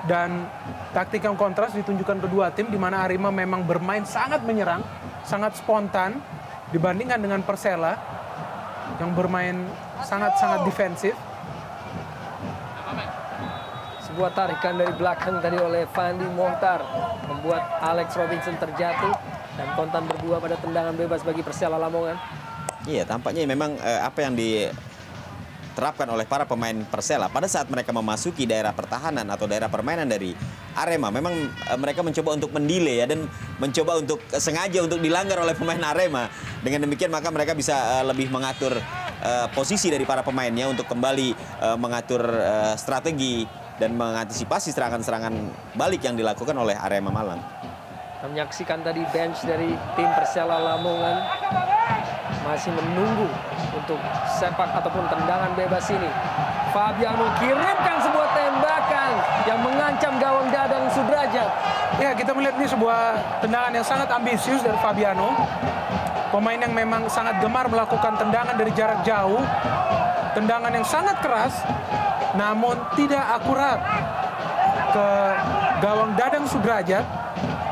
Dan taktik yang kontras ditunjukkan kedua tim, di mana Arema memang bermain sangat menyerang, sangat spontan dibandingkan dengan Persela yang bermain sangat-sangat defensif. Sebuah tarikan dari belakang tadi oleh Fandi Mohtar membuat Alex Robinson terjatuh. Dan kontan berdua pada tendangan bebas bagi Persela Lamongan. Iya, tampaknya memang apa yang diterapkan oleh para pemain Persela pada saat mereka memasuki daerah pertahanan atau daerah permainan dari Arema, memang mereka mencoba untuk mendelay ya, dan mencoba untuk sengaja untuk dilanggar oleh pemain Arema. Dengan demikian maka mereka bisa lebih mengatur posisi dari para pemainnya untuk kembali mengatur strategi dan mengantisipasi serangan-serangan balik yang dilakukan oleh Arema Malang. Kita menyaksikan tadi bench dari tim Persela Lamongan masih menunggu untuk sepak ataupun tendangan bebas ini. Fabiano kirimkan sebuah tembakan yang mengancam gawang Dadang Sudrajat. Ya, kita melihat ini sebuah tendangan yang sangat ambisius dari Fabiano. Pemain yang memang sangat gemar melakukan tendangan dari jarak jauh. Tendangan yang sangat keras, namun tidak akurat ke gawang Dadang Sudrajat.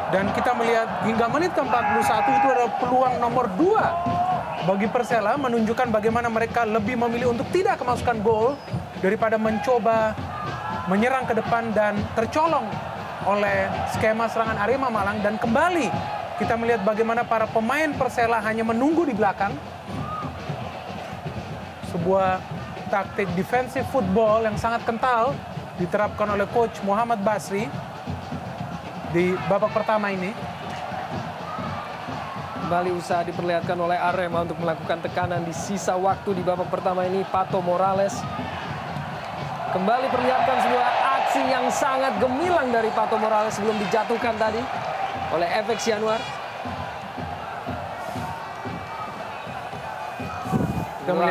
Dan kita melihat hingga menit ke-41 itu adalah peluang nomor 2 bagi Persela, menunjukkan bagaimana mereka lebih memilih untuk tidak kemasukan gol daripada mencoba menyerang ke depan dan tercolong oleh skema serangan Arema Malang. Dan kembali kita melihat bagaimana para pemain Persela hanya menunggu di belakang. Sebuah taktik defensive football yang sangat kental diterapkan oleh coach Muhammad Basri di babak pertama ini. Kembali usaha diperlihatkan oleh Arema untuk melakukan tekanan di sisa waktu di babak pertama ini. Pato Morales kembali perlihatkan sebuah aksi yang sangat gemilang dari Pato Morales sebelum dijatuhkan tadi oleh FX Januar.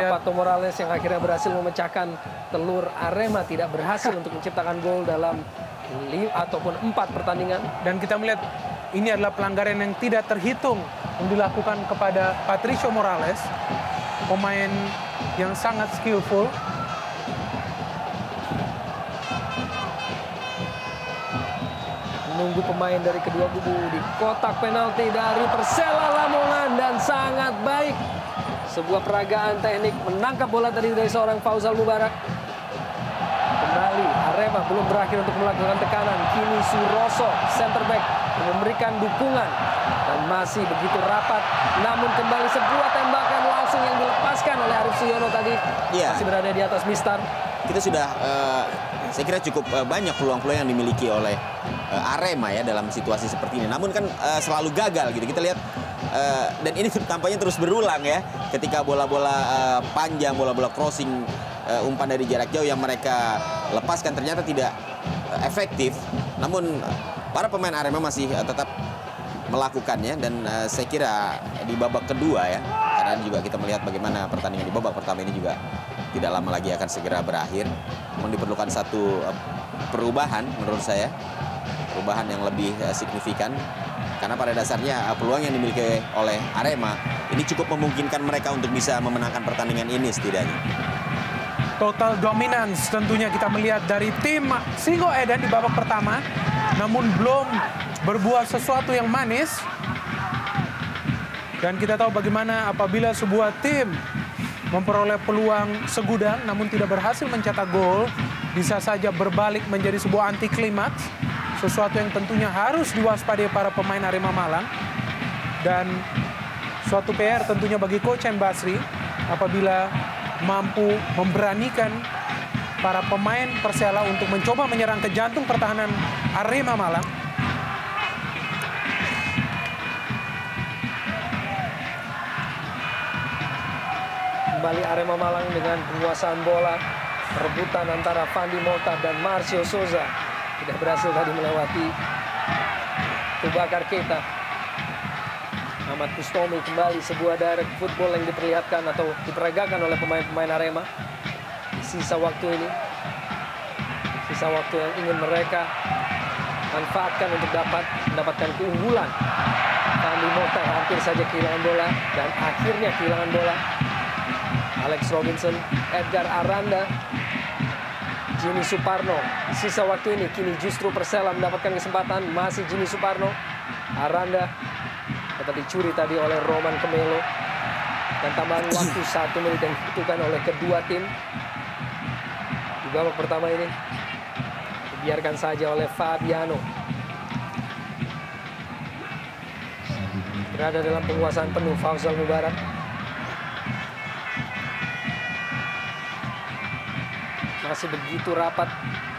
Pato Morales yang akhirnya berhasil memecahkan telur Arema, tidak berhasil untuk menciptakan gol dalam 5 ataupun 4 pertandingan. Dan kita melihat ini adalah pelanggaran yang tidak terhitung yang dilakukan kepada Patricio Morales, pemain yang sangat skillful. Menunggu pemain dari kedua kubu di kotak penalti dari Persela Lamongan, dan sangat baik. Sebuah peragaan teknik menangkap bola tadi dari seorang Fauzal Mubarak. Kembali Arema belum berakhir untuk melakukan tekanan. Kini Suroso center back memberikan dukungan dan masih begitu rapat. Namun kembali sebuah tembakan langsung yang dilepaskan oleh Arif Suyono tadi. Masih berada di atas Mistar. Kita sudah saya kira cukup banyak peluang-peluang yang dimiliki oleh Arema ya dalam situasi seperti ini. Namun kan selalu gagal gitu. Kita lihat dan ini tampaknya terus berulang ya. Ketika bola-bola panjang, bola-bola crossing, umpan dari jarak jauh yang mereka lepaskan ternyata tidak efektif. Namun para pemain Arema masih tetap melakukannya, dan saya kira di babak kedua ya, karena juga kita melihat bagaimana pertandingan di babak pertama ini juga tidak lama lagi akan segera berakhir. Namun diperlukan satu perubahan menurut saya, perubahan yang lebih signifikan, karena pada dasarnya peluang yang dimiliki oleh Arema ini cukup memungkinkan mereka untuk bisa memenangkan pertandingan ini setidaknya. Total dominance tentunya kita melihat dari tim Singo Edan di babak pertama, namun belum berbuah sesuatu yang manis. Dan kita tahu bagaimana apabila sebuah tim memperoleh peluang segudang namun tidak berhasil mencetak gol, bisa saja berbalik menjadi sebuah anti klimaks, sesuatu yang tentunya harus diwaspadai para pemain Arema Malang. Dan suatu PR tentunya bagi Coach Basri apabila mampu memberanikan para pemain Persela untuk mencoba menyerang ke jantung pertahanan Arema Malang. Kembali Arema Malang dengan penguasaan bola. Perebutan antara Fandi Mota dan Marcio Souza. Tidak berhasil tadi melewati Tubakar Keita. Ahmad Bustomi kembali, sebuah direct football yang diperlihatkan atau diperagakan oleh pemain-pemain Arema. Di sisa waktu ini, sisa waktu yang ingin mereka manfaatkan untuk mendapatkan keunggulan. Fandi Mota hampir saja kehilangan bola dan akhirnya kehilangan bola. Alex Robinson, Edgar Aranda, Jimmy Suparno. Sisa waktu ini kini justru Persela mendapatkan kesempatan. Masih Jimmy Suparno. Aranda dapat dicuri tadi oleh Roman Kemelo. Dan tambahan waktu 1 menit yang dibutuhkan oleh kedua tim. Di babak pertama ini dibiarkan saja oleh Fabiano. Berada dalam penguasaan penuh Faisal Mubarak. Masih begitu rapat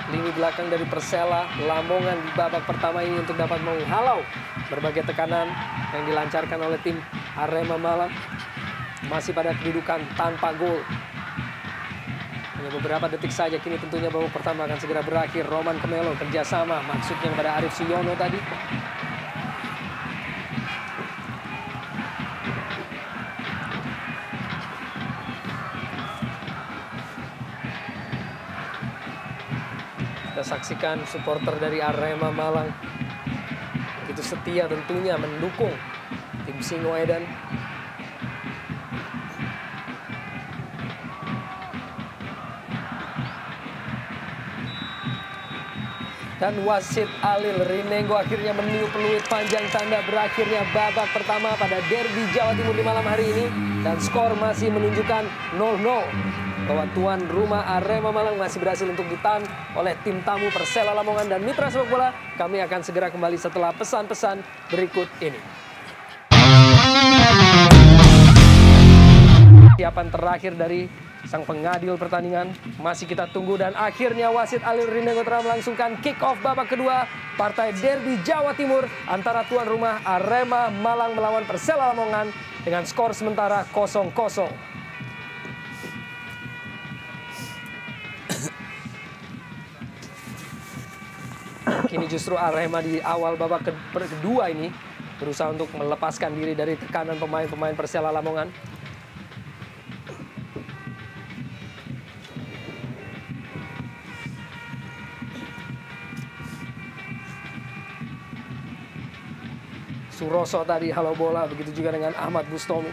lini belakang dari Persela Lamongan di babak pertama ini untuk dapat menghalau berbagai tekanan yang dilancarkan oleh tim Arema Malang. Masih pada kedudukan tanpa gol. Hanya beberapa detik saja kini tentunya babak pertama akan segera berakhir. Roman Kemelo kerjasama maksudnya kepada Arif Suyono tadi. Kita saksikan supporter dari Arema Malang begitu setia tentunya mendukung tim Singoedan. Dan wasit Alil Rinengo akhirnya meniup peluit panjang tanda berakhirnya babak pertama pada derby Jawa Timur di malam hari ini. Dan skor masih menunjukkan 0-0. Bahwa tuan rumah Arema Malang masih berhasil untuk ditahan oleh tim tamu Persela Lamongan dan Mitra Sepak Bola. Kami akan segera kembali setelah pesan-pesan berikut ini. Siapan terakhir dari sang pengadil pertandingan masih kita tunggu dan akhirnya wasit Alil Rinengo telah melangsungkan kick off babak kedua partai derby Jawa Timur antara tuan rumah Arema Malang melawan Persela Lamongan dengan skor sementara 0-0. Kini justru Arema di awal babak kedua ini berusaha untuk melepaskan diri dari tekanan pemain-pemain Persela Lamongan. Suroso tadi halau bola, begitu juga dengan Ahmad Bustomi.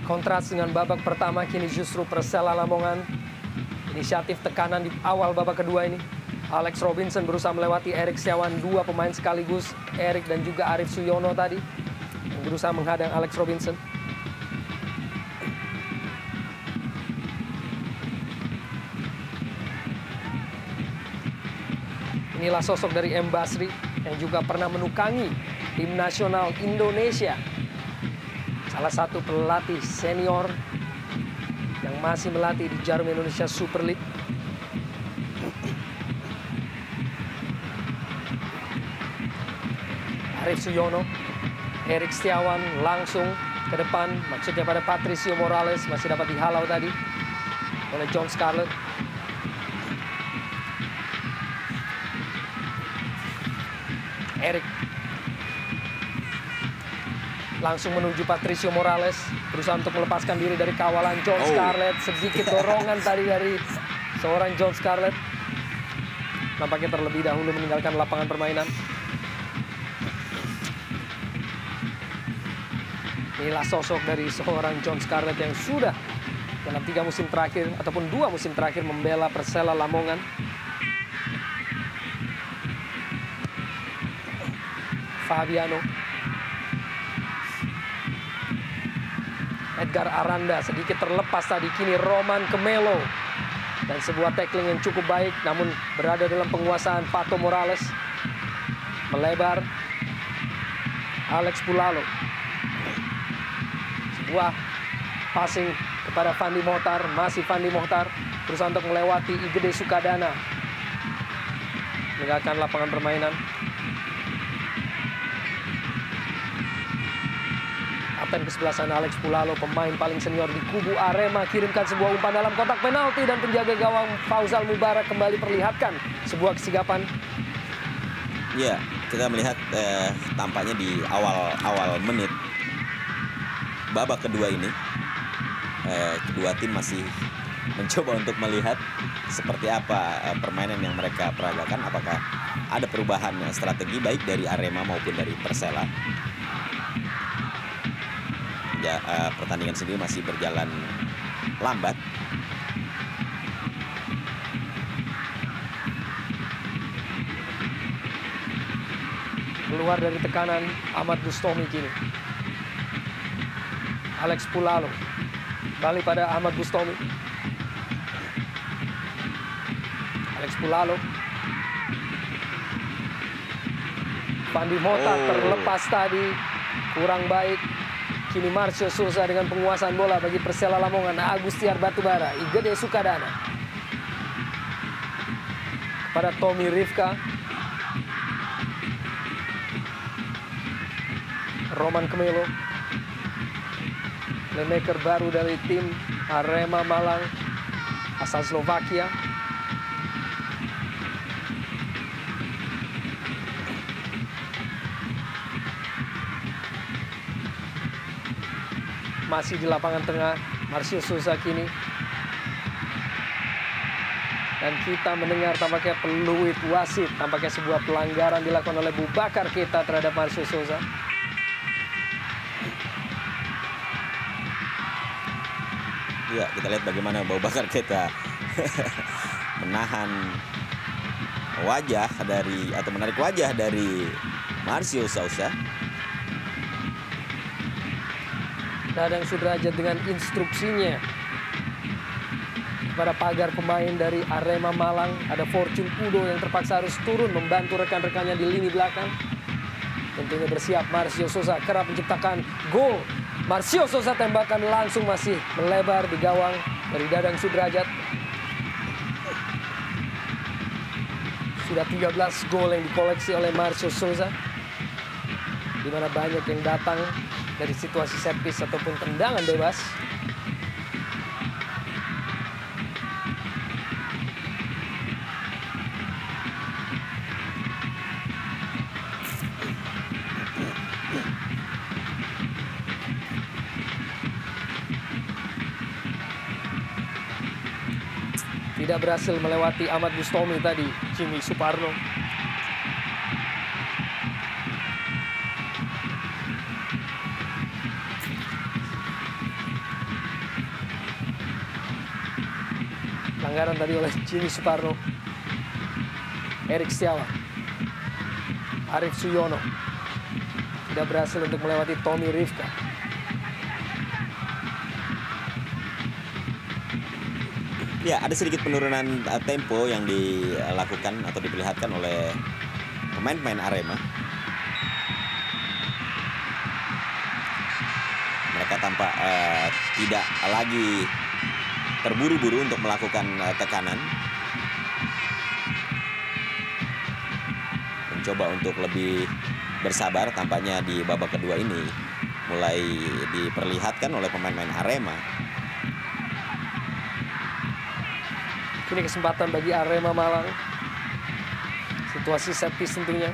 Kontras dengan babak pertama, kini justru Persela Lamongan. Inisiatif tekanan di awal babak kedua ini. Alex Robinson berusaha melewati Erik Setiawan, dua pemain sekaligus. Erik dan juga Arif Suyono tadi yang berusaha menghadang Alex Robinson. Inilah sosok dari M. Basri yang juga pernah menukangi tim nasional Indonesia. Salah satu pelatih senior yang masih melatih di Jarum Indonesia Super League. Arif Suyono, Erik Setiawan langsung ke depan, maksudnya pada Patricio Morales, masih dapat dihalau tadi oleh John Scarlett. Erik langsung menuju Patricio Morales, berusaha untuk melepaskan diri dari kawalan John Scarlett. Sedikit dorongan tadi dari seorang John Scarlett. Nampaknya terlebih dahulu meninggalkan lapangan permainan. Inilah sosok dari seorang John Scarlett yang sudah dalam 3 musim terakhir ataupun 2 musim terakhir membela Persela Lamongan. Fabiano, Edgar Aranda sedikit terlepas tadi, kini Roman Kemelo Dan sebuah tackling yang cukup baik, namun berada dalam penguasaan Pato Morales. Melebar. Alex Pulalo. Sebuah passing kepada Fandi Mohtar. Masih Fandi Mohtar berusaha untuk melewati Igede Sukadana. Meninggalkan lapangan permainan. Kapten kesebelasan Alex Pulalo, pemain paling senior di kubu Arema, kirimkan sebuah umpan dalam kotak penalti dan penjaga gawang Fauzal Mubarak kembali perlihatkan sebuah kesigapan. Ya, kita melihat tampaknya di awal menit babak kedua ini, kedua tim masih mencoba untuk melihat seperti apa permainan yang mereka peragakan, apakah ada perubahan strategi baik dari Arema maupun dari Persela. Ya, pertandingan sendiri masih berjalan lambat. Keluar dari tekanan Ahmad Bustomi kini. Alex Pulalo. Balik pada Ahmad Bustomi. Alex Pulalo. Fandi Mohtar terlepas tadi. Kurang baik. Kini Marcio Souza dengan penguasaan bola bagi Persela Lamongan. Agustiar Batubara, Igede Sukadana. Kepada Tommy Rifka. Roman Kemelo. Playmaker baru dari tim Arema Malang asal Slovakia. Masih di lapangan tengah, Marcio Souza kini. Dan kita mendengar tampaknya peluit wasit. Tampaknya sebuah pelanggaran dilakukan oleh Bubakar Keita terhadap Marcio Souza. Ya, kita lihat bagaimana Bubakar Keita menahan wajah dari, atau menarik wajah dari Marcio Souza. Dadang Sudrajat dengan instruksinya kepada pagar pemain dari Arema Malang. Ada Fortune Udo yang terpaksa harus turun membantu rekan-rekannya di lini belakang. Tentunya bersiap Marcio Souza kerap menciptakan gol. Marcio Souza tembakan langsung masih melebar di gawang dari Dadang Sudrajat. Sudah 13 gol yang dikoleksi oleh Marcio Souza, di mana banyak yang datang dari situasi set piece ataupun tendangan bebas. Tidak berhasil melewati Ahmad Bustomi tadi, Jimmy Suparno. Pelanggaran tadi oleh Jimmy Suparno. Erik Setiawan. Arif Suyono. Tidak berhasil untuk melewati Tommy Rifka. Ya, ada sedikit penurunan tempo yang dilakukan atau diperlihatkan oleh pemain-pemain Arema. Mereka tampak tidak lagi terburu-buru untuk melakukan tekanan. Mencoba untuk lebih bersabar, tampaknya di babak kedua ini mulai diperlihatkan oleh pemain-pemain Arema. Ini kesempatan bagi Arema Malang. Situasi set piece tentunya.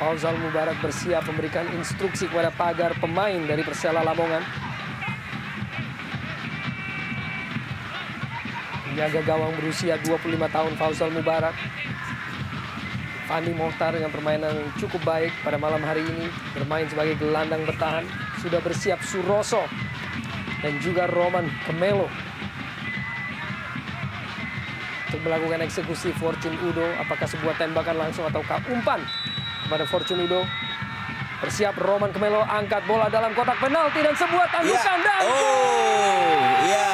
Fauzal Mubarak bersiap memberikan instruksi kepada pagar pemain dari Persela Lamongan. Penjaga gawang berusia 25 tahun Fauzal Mubarak. Fandi Mohtar dengan permainan yang cukup baik pada malam hari ini. Bermain sebagai gelandang bertahan. Sudah bersiap Suroso dan juga Roman Kemelo untuk melakukan eksekusi Fortune Udo. Apakah sebuah tembakan langsung ataukah umpan kepada Fortune Udo. Bersiap Roman Kemelo, angkat bola dalam kotak penalti dan sebuah tanggukan dan Oh, iya.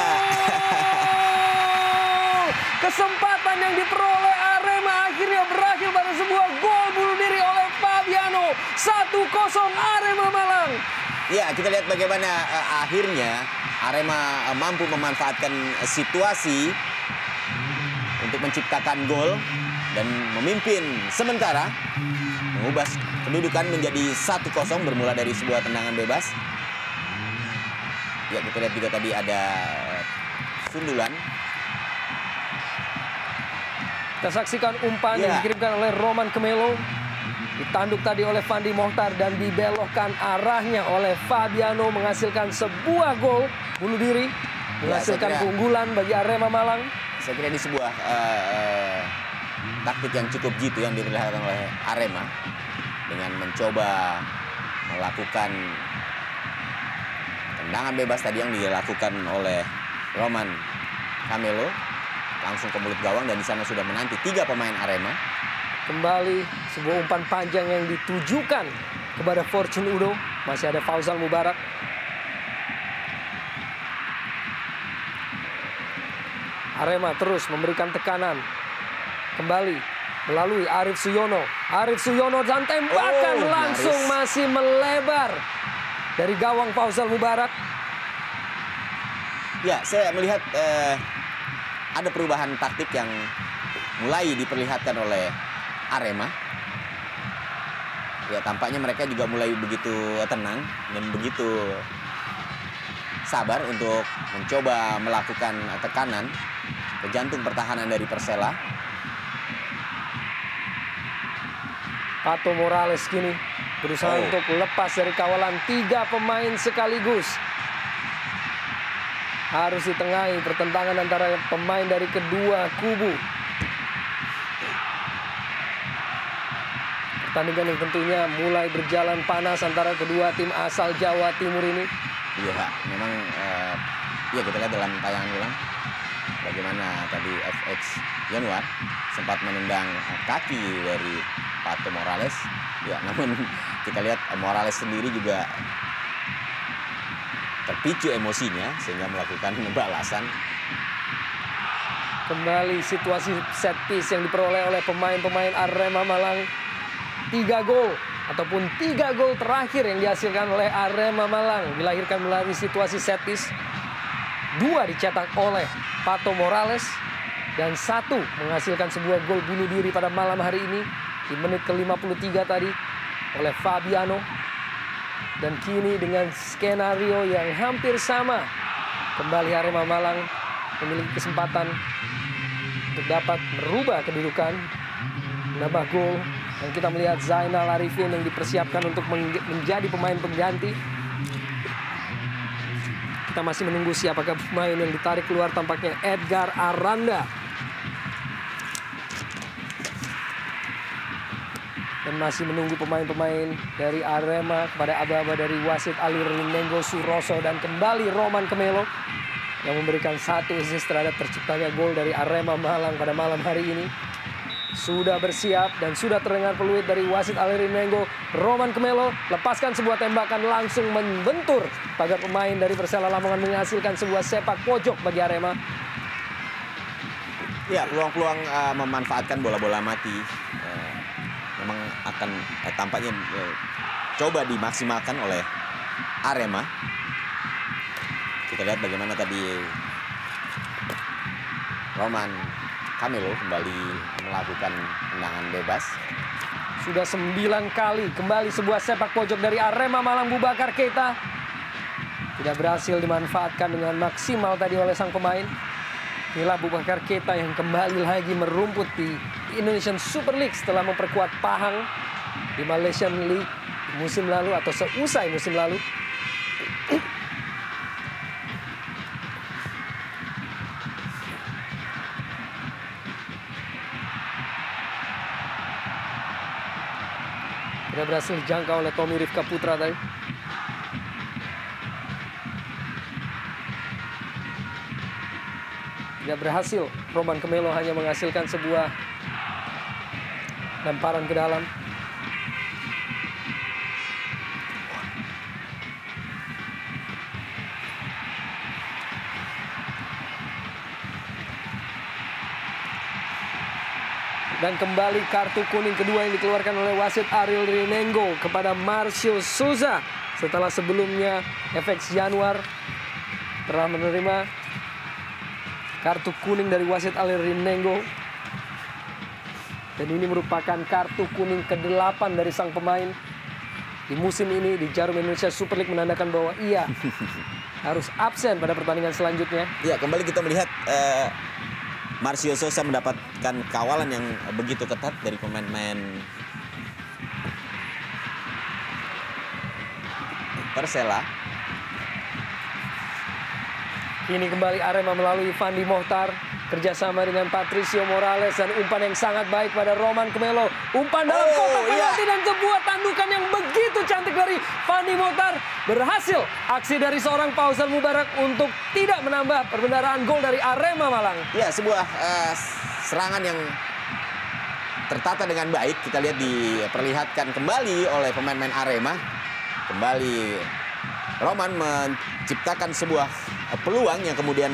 Kesempatan yang diperoleh Arema akhirnya berakhir pada sebuah gol bunuh diri oleh Fabiano. 1-0 Arema Malang. Ya, kita lihat bagaimana akhirnya Arema mampu memanfaatkan situasi untuk menciptakan gol dan memimpin sementara, mengubah kedudukan menjadi 1-0 bermula dari sebuah tendangan bebas. Ya, kita lihat juga tadi ada sundulan. Kita saksikan umpan yang dikirimkan oleh Roman Kemelo. Ditanduk tadi oleh Fandi Mohtar dan dibelokkan arahnya oleh Fabiano, menghasilkan sebuah gol bunuh diri, menghasilkan keunggulan bagi Arema Malang. Saya kira ini sebuah taktik yang cukup jitu yang diperlihatkan oleh Arema dengan mencoba melakukan tendangan bebas tadi yang dilakukan oleh Roman Kemelo langsung ke mulut gawang, dan di sana sudah menanti 3 pemain Arema. Kembali sebuah umpan panjang yang ditujukan kepada Fortune Udo. Masih ada Fauzal Mubarak. Arema terus memberikan tekanan. Kembali melalui Arif Suyono. Arif Suyono dan tembakan langsung masih melebar dari gawang Fauzal Mubarak. Ya, saya melihat ada perubahan taktik yang mulai diperlihatkan oleh Arema. Ya, tampaknya mereka juga mulai begitu tenang dan begitu sabar untuk mencoba melakukan tekanan ke jantung pertahanan dari Persela. Pato Morales kini berusaha untuk lepas dari kawalan 3 pemain sekaligus. Harus ditengahi pertentangan antara pemain dari kedua kubu. Pertandingan yang tentunya mulai berjalan panas antara kedua tim asal Jawa Timur ini. Iya, memang ya kita lihat dalam tayangan ulang bagaimana tadi FX Januar sempat menendang kaki dari Pato Morales. Ya, namun kita lihat Morales sendiri juga terpicu emosinya sehingga melakukan balasan. Kembali situasi set piece yang diperoleh oleh pemain-pemain Arema Malang. 3 gol ataupun 3 gol terakhir yang dihasilkan oleh Arema Malang dilahirkan melalui situasi set piece. 2 dicetak oleh Pato Morales dan 1 menghasilkan sebuah gol bunuh diri pada malam hari ini di menit ke-53 tadi oleh Fabiano. Dan kini dengan skenario yang hampir sama, kembali Arema Malang memiliki kesempatan untuk dapat merubah kedudukan, menambah gol. Dan kita melihat Zainal Arifin yang dipersiapkan untuk menjadi pemain pengganti. Kita masih menunggu siapakah pemain yang ditarik keluar, tampaknya Edgar Aranda. Dan masih menunggu pemain-pemain dari Arema kepada aba-aba dari wasit Ali Rinengo Suroso, dan kembali Roman Kemelo yang memberikan 1 assist terhadap terciptanya gol dari Arema Malang pada malam hari ini. Sudah bersiap dan sudah terdengar peluit dari wasit Ali Rinengo. Roman Kemelo lepaskan sebuah tembakan langsung membentur pagar pemain dari Persela Lamongan, menghasilkan sebuah sepak pojok bagi Arema. Ya, peluang-peluang memanfaatkan bola-bola mati memang akan tampaknya coba dimaksimalkan oleh Arema. Kita lihat bagaimana tadi Roman Kemelo kembali melakukan tendangan bebas. Sudah 9 kali kembali sebuah sepak pojok dari Arema Malang. Boubacar Keita tidak berhasil dimanfaatkan dengan maksimal tadi oleh sang pemain. Inilah Boubacar Keita yang kembali lagi merumput di Indonesian Super League setelah memperkuat Pahang di Malaysian League musim lalu atau seusai musim lalu. Tidak berhasil dijangkau oleh Tommy Rifka Putra tadi. Tidak berhasil. Roman Kemelo hanya menghasilkan sebuah lemparan ke dalam. Dan kembali kartu kuning kedua yang dikeluarkan oleh wasit Ariel Rinengo kepada Marcio Souza. Setelah sebelumnya FX Januar telah menerima kartu kuning dari wasit Ariel Rinengo. Dan ini merupakan kartu kuning ke-8 dari sang pemain di musim ini di Jarum Indonesia Super League, menandakan bahwa ia harus absen pada pertandingan selanjutnya. Ya, kembali kita melihat Marcio Souza mendapatkan kawalan yang begitu ketat dari pemain-pemain Persela. Ini kembali Arema melalui Fandi Mohtar, kerjasama dengan Patricio Morales, dan umpan yang sangat baik pada Roman Kemelo. Umpan dalam kotak penalti dan sebuah tandukan yang begitu cantik dari Fandi Mohtar. Berhasil aksi dari seorang Fauzan Mubarak untuk tidak menambah perbendaharaan gol dari Arema Malang. Ya, sebuah serangan yang tertata dengan baik. Kita lihat diperlihatkan kembali oleh pemain-pemain Arema. Kembali Roman menciptakan sebuah peluang yang kemudian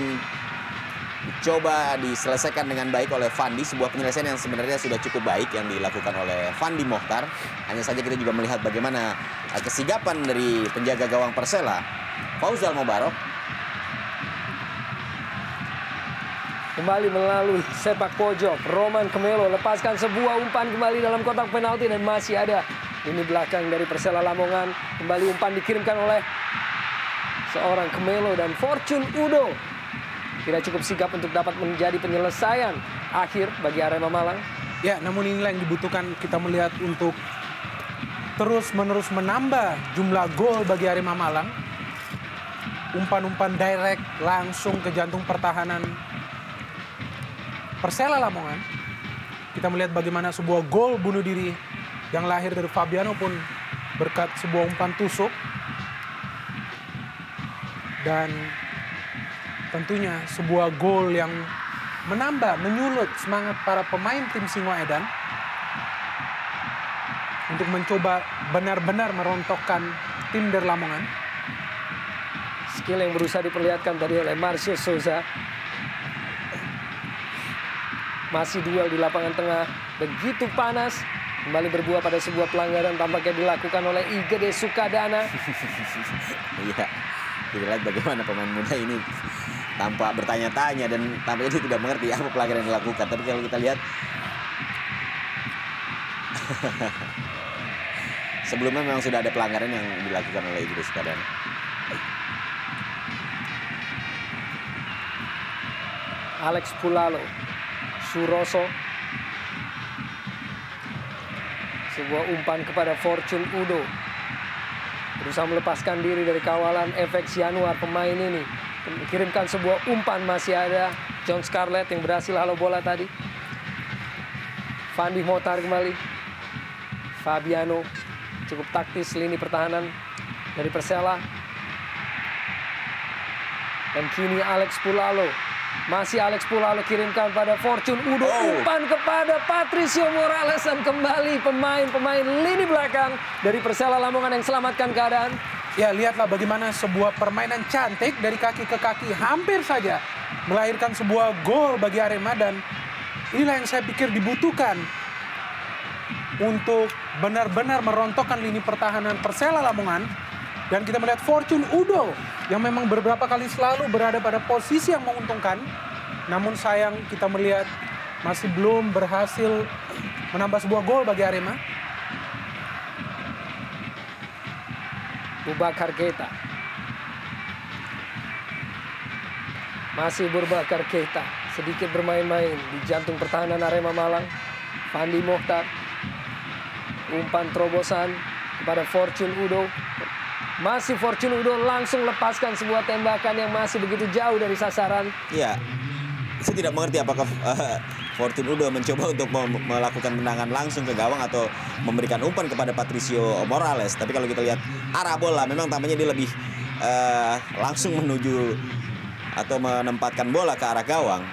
dicoba diselesaikan dengan baik oleh Fandi. Sebuah penyelesaian yang sebenarnya sudah cukup baik yang dilakukan oleh Fandi Mohtar. Hanya saja kita juga melihat bagaimana kesigapan dari penjaga gawang Persela, Fauzan Mubarak. Kembali melalui sepak pojok, Roman Kemelo lepaskan sebuah umpan kembali dalam kotak penalti dan masih ada ini belakang dari Persela Lamongan. Kembali umpan dikirimkan oleh seorang Kemelo dan Fortune Udo tidak cukup sigap untuk dapat menjadi penyelesaian akhir bagi Arema Malang. Ya, namun inilah yang dibutuhkan kita melihat untuk terus-menerus menambah jumlah gol bagi Arema Malang. Umpan-umpan direct langsung ke jantung pertahanan Persela Lamongan. Kita melihat bagaimana sebuah gol bunuh diri yang lahir dari Fabiano pun berkat sebuah umpan tusuk. Dan tentunya sebuah gol yang menambah, menyulut semangat para pemain tim Singoedan untuk mencoba benar-benar merontokkan tim dari Lamongan. Skill yang berusaha diperlihatkan tadi oleh Marcio Souza. Masih duel di lapangan tengah, begitu panas. Kembali berbuah pada sebuah pelanggaran tampaknya dilakukan oleh Igede Sukadana. Iya, kita lihat bagaimana pemain muda ini tampak bertanya-tanya dan tampaknya dia tidak mengerti apa pelanggaran yang dilakukan. Tapi kalau kita lihat sebelumnya memang sudah ada pelanggaran yang dilakukan oleh Igede Sukadana. Alex Pulalo, Suroso, sebuah umpan kepada Fortune Udo, berusaha melepaskan diri dari kawalan FX Januar. Pemain ini kirimkan sebuah umpan, masih ada John Scarlett yang berhasil halo bola tadi. Fandi Mohtar kembali, Fabiano, cukup taktis lini pertahanan dari Persela. Dan kini Alex Pulalo, masih Alex Pulalo kirimkan pada Fortune Udo. Umpan kepada Patricio Morales dan kembali pemain-pemain lini belakang dari Persela Lamongan yang selamatkan keadaan. Ya, lihatlah bagaimana sebuah permainan cantik dari kaki ke kaki hampir saja melahirkan sebuah gol bagi Arema, dan inilah yang saya pikir dibutuhkan untuk benar-benar merontokkan lini pertahanan Persela Lamongan. Dan kita melihat Fortune Udo yang memang beberapa kali selalu berada pada posisi yang menguntungkan. Namun sayang kita melihat masih belum berhasil menambah sebuah gol bagi Arema. Boubacar Keita. Masih Boubacar Keita sedikit bermain-main di jantung pertahanan Arema Malang. Fandi Mohtar. Umpan terobosan kepada Fortune Udo. Masih Fortune Udo langsung lepaskan sebuah tembakan yang masih begitu jauh dari sasaran. Ya, saya tidak mengerti apakah Fortune Udo mencoba untuk melakukan tendangan langsung ke gawang atau memberikan umpan kepada Patricio Morales. Tapi kalau kita lihat arah bola, memang tampaknya dia lebih langsung menuju atau menempatkan bola ke arah gawang.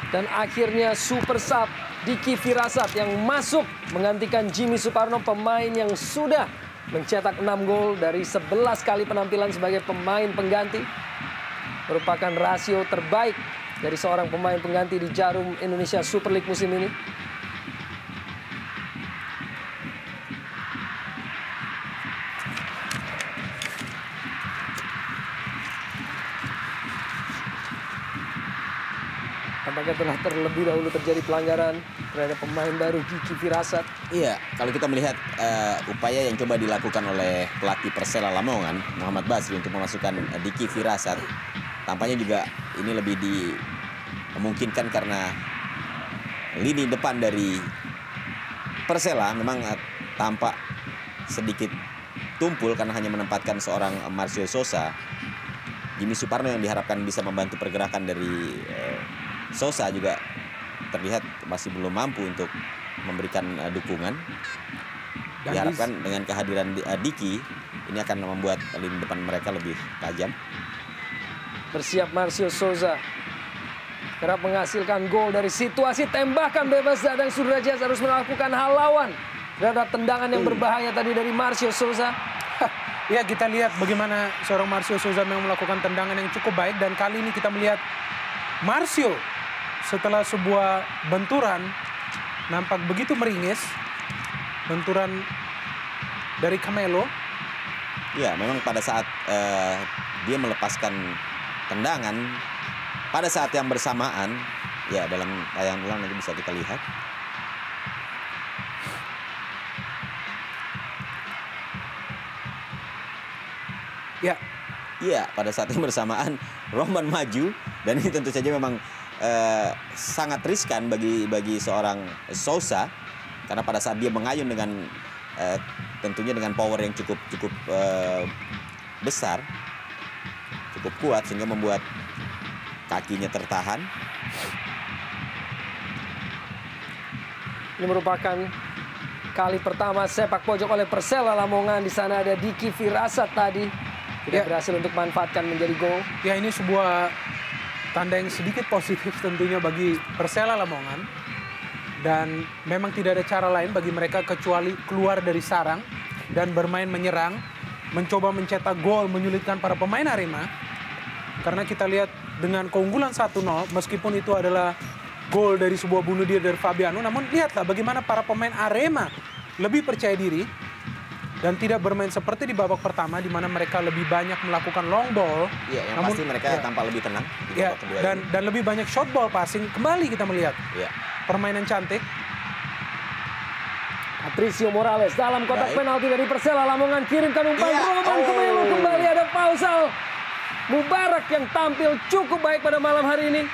Dan akhirnya super sub Diki Firasat yang masuk menggantikan Jimmy Suparno, pemain yang sudah mencetak 6 gol dari 11 kali penampilan sebagai pemain pengganti. Merupakan rasio terbaik dari seorang pemain pengganti di Jarum Indonesia Super League musim ini. Tampaknya telah terlebih dahulu terjadi pelanggaran terhadap pemain baru Diki Firasat. Iya, kalau kita melihat upaya yang coba dilakukan oleh pelatih Persela Lamongan, Muhammad Basri, untuk memasukkan Diki Firasat, tampaknya juga ini lebih dimungkinkan karena lini depan dari Persela memang tampak sedikit tumpul karena hanya menempatkan seorang Marcio Sosa. Jimmy Suparno yang diharapkan bisa membantu pergerakan dari Sosa juga terlihat masih belum mampu untuk memberikan dukungan. Diharapkan dengan kehadiran Diki ini akan membuat lini depan mereka lebih tajam. Bersiap Marcio Souza. Kerap menghasilkan gol dari situasi tembakan bebas Dadang Sudrajat, harus melakukan halauan terhadap tendangan yang berbahaya tadi dari Marcio Souza. Ya, kita lihat bagaimana seorang Marcio Souza memang melakukan tendangan yang cukup baik, dan kali ini kita melihat Marcio setelah sebuah benturan nampak begitu meringis, benturan dari Camelo. Ya, memang pada saat dia melepaskan tendangan, pada saat yang bersamaan, ya dalam tayangan ulang nanti bisa kita lihat. Ya, iya, pada saat yang bersamaan Roman maju, dan ini tentu saja memang sangat riskan bagi seorang Sousa, karena pada saat dia mengayun dengan tentunya dengan power yang cukup besar, cukup kuat, sehingga membuat kakinya tertahan. Ini merupakan kali pertama sepak pojok oleh Persela Lamongan. Di sana ada Diki Firasat tadi, tidak berhasil untuk manfaatkan menjadi gol. Ya, ini sebuah tanda yang sedikit positif tentunya bagi Persela Lamongan. Dan memang tidak ada cara lain bagi mereka kecuali keluar dari sarang dan bermain menyerang, mencoba mencetak gol, menyulitkan para pemain Arema. Karena kita lihat dengan keunggulan 1-0, meskipun itu adalah gol dari sebuah bunuh diri dari Fabiano, namun lihatlah bagaimana para pemain Arema lebih percaya diri dan tidak bermain seperti di babak pertama, di mana mereka lebih banyak melakukan long ball. Iya, yang pasti mereka tampak lebih tenang di babak kedua ini. Dan lebih banyak short ball passing. Kembali kita melihat permainan cantik. Patricio Morales dalam kotak penalti dari Persela Lamongan, kirimkan umpan Roman Camelo. Kembali ada Faisal Mubarak yang tampil cukup baik pada malam hari ini.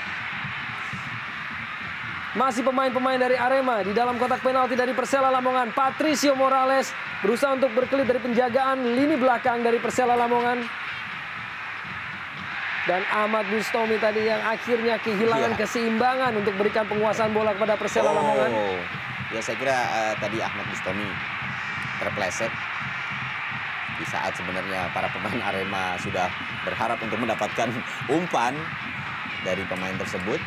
Masih pemain-pemain dari Arema di dalam kotak penalti dari Persela Lamongan. Patricio Morales berusaha untuk berkelit dari penjagaan lini belakang dari Persela Lamongan. Dan Ahmad Bustomi tadi yang akhirnya kehilangan keseimbangan untuk berikan penguasaan bola kepada Persela Lamongan. Ya, saya kira tadi Ahmad Bustomi terpleset di saat sebenarnya para pemain Arema sudah berharap untuk mendapatkan umpan dari pemain tersebut.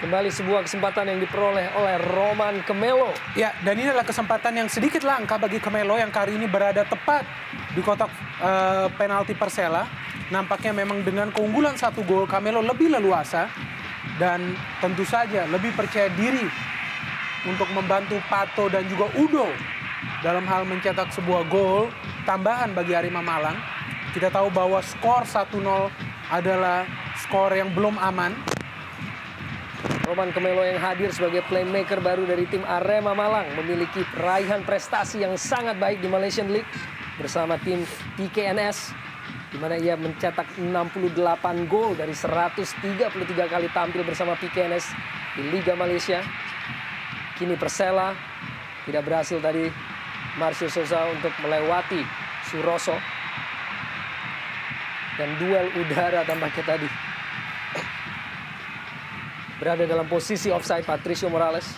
Kembali sebuah kesempatan yang diperoleh oleh Roman Camelo. Ya, dan ini adalah kesempatan yang sedikit langka bagi Camelo yang kali ini berada tepat di kotak penalti Persela. Nampaknya memang dengan keunggulan 1 gol, Camelo lebih leluasa dan tentu saja lebih percaya diri untuk membantu Pato dan juga Udo dalam hal mencetak sebuah gol tambahan bagi Arema Malang. Kita tahu bahwa skor 1-0 adalah skor yang belum aman. Roman Camelo yang hadir sebagai playmaker baru dari tim Arema Malang memiliki raihan prestasi yang sangat baik di Malaysian League bersama tim PKNS, di mana ia mencetak 68 gol dari 133 kali tampil bersama PKNS di Liga Malaysia. Kini Persela tidak berhasil tadi Marcio Souza untuk melewati Suroso. Dan duel udara tampaknya tadi. Berada dalam posisi offside Patricio Morales.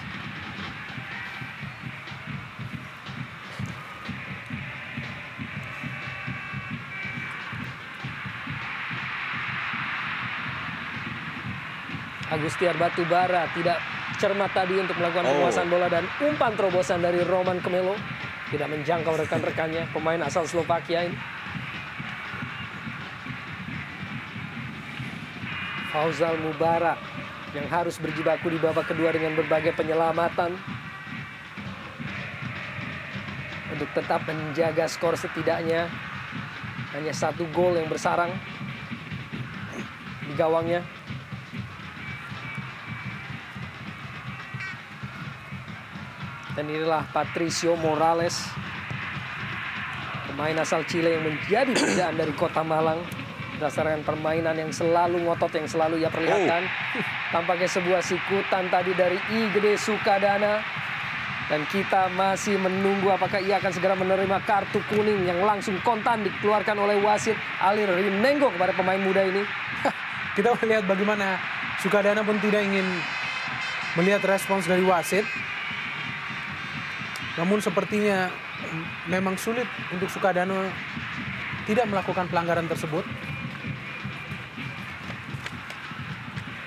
Agustiar Batubara tidak cermat tadi untuk melakukan penguasaan bola, dan umpan terobosan dari Roman Camelo tidak menjangkau rekan-rekannya, pemain asal Slovakia ini. Fauzal Mubarak yang harus berjibaku di babak kedua dengan berbagai penyelamatan untuk tetap menjaga skor setidaknya hanya 1 gol yang bersarang di gawangnya. Dan inilah Patricio Morales, pemain asal Chile yang menjadi pujaan dari Kota Malang berdasarkan permainan yang selalu ngotot, yang selalu ia perlihatkan. Tampaknya sebuah sikutan tadi dari I Gede Sukadana. Dan kita masih menunggu apakah ia akan segera menerima kartu kuning yang langsung kontan dikeluarkan oleh wasit Ali Rinengo kepada pemain muda ini. Kita melihat bagaimana Sukadana pun tidak ingin melihat respons dari wasit. Namun sepertinya memang sulit untuk Sukadana tidak melakukan pelanggaran tersebut.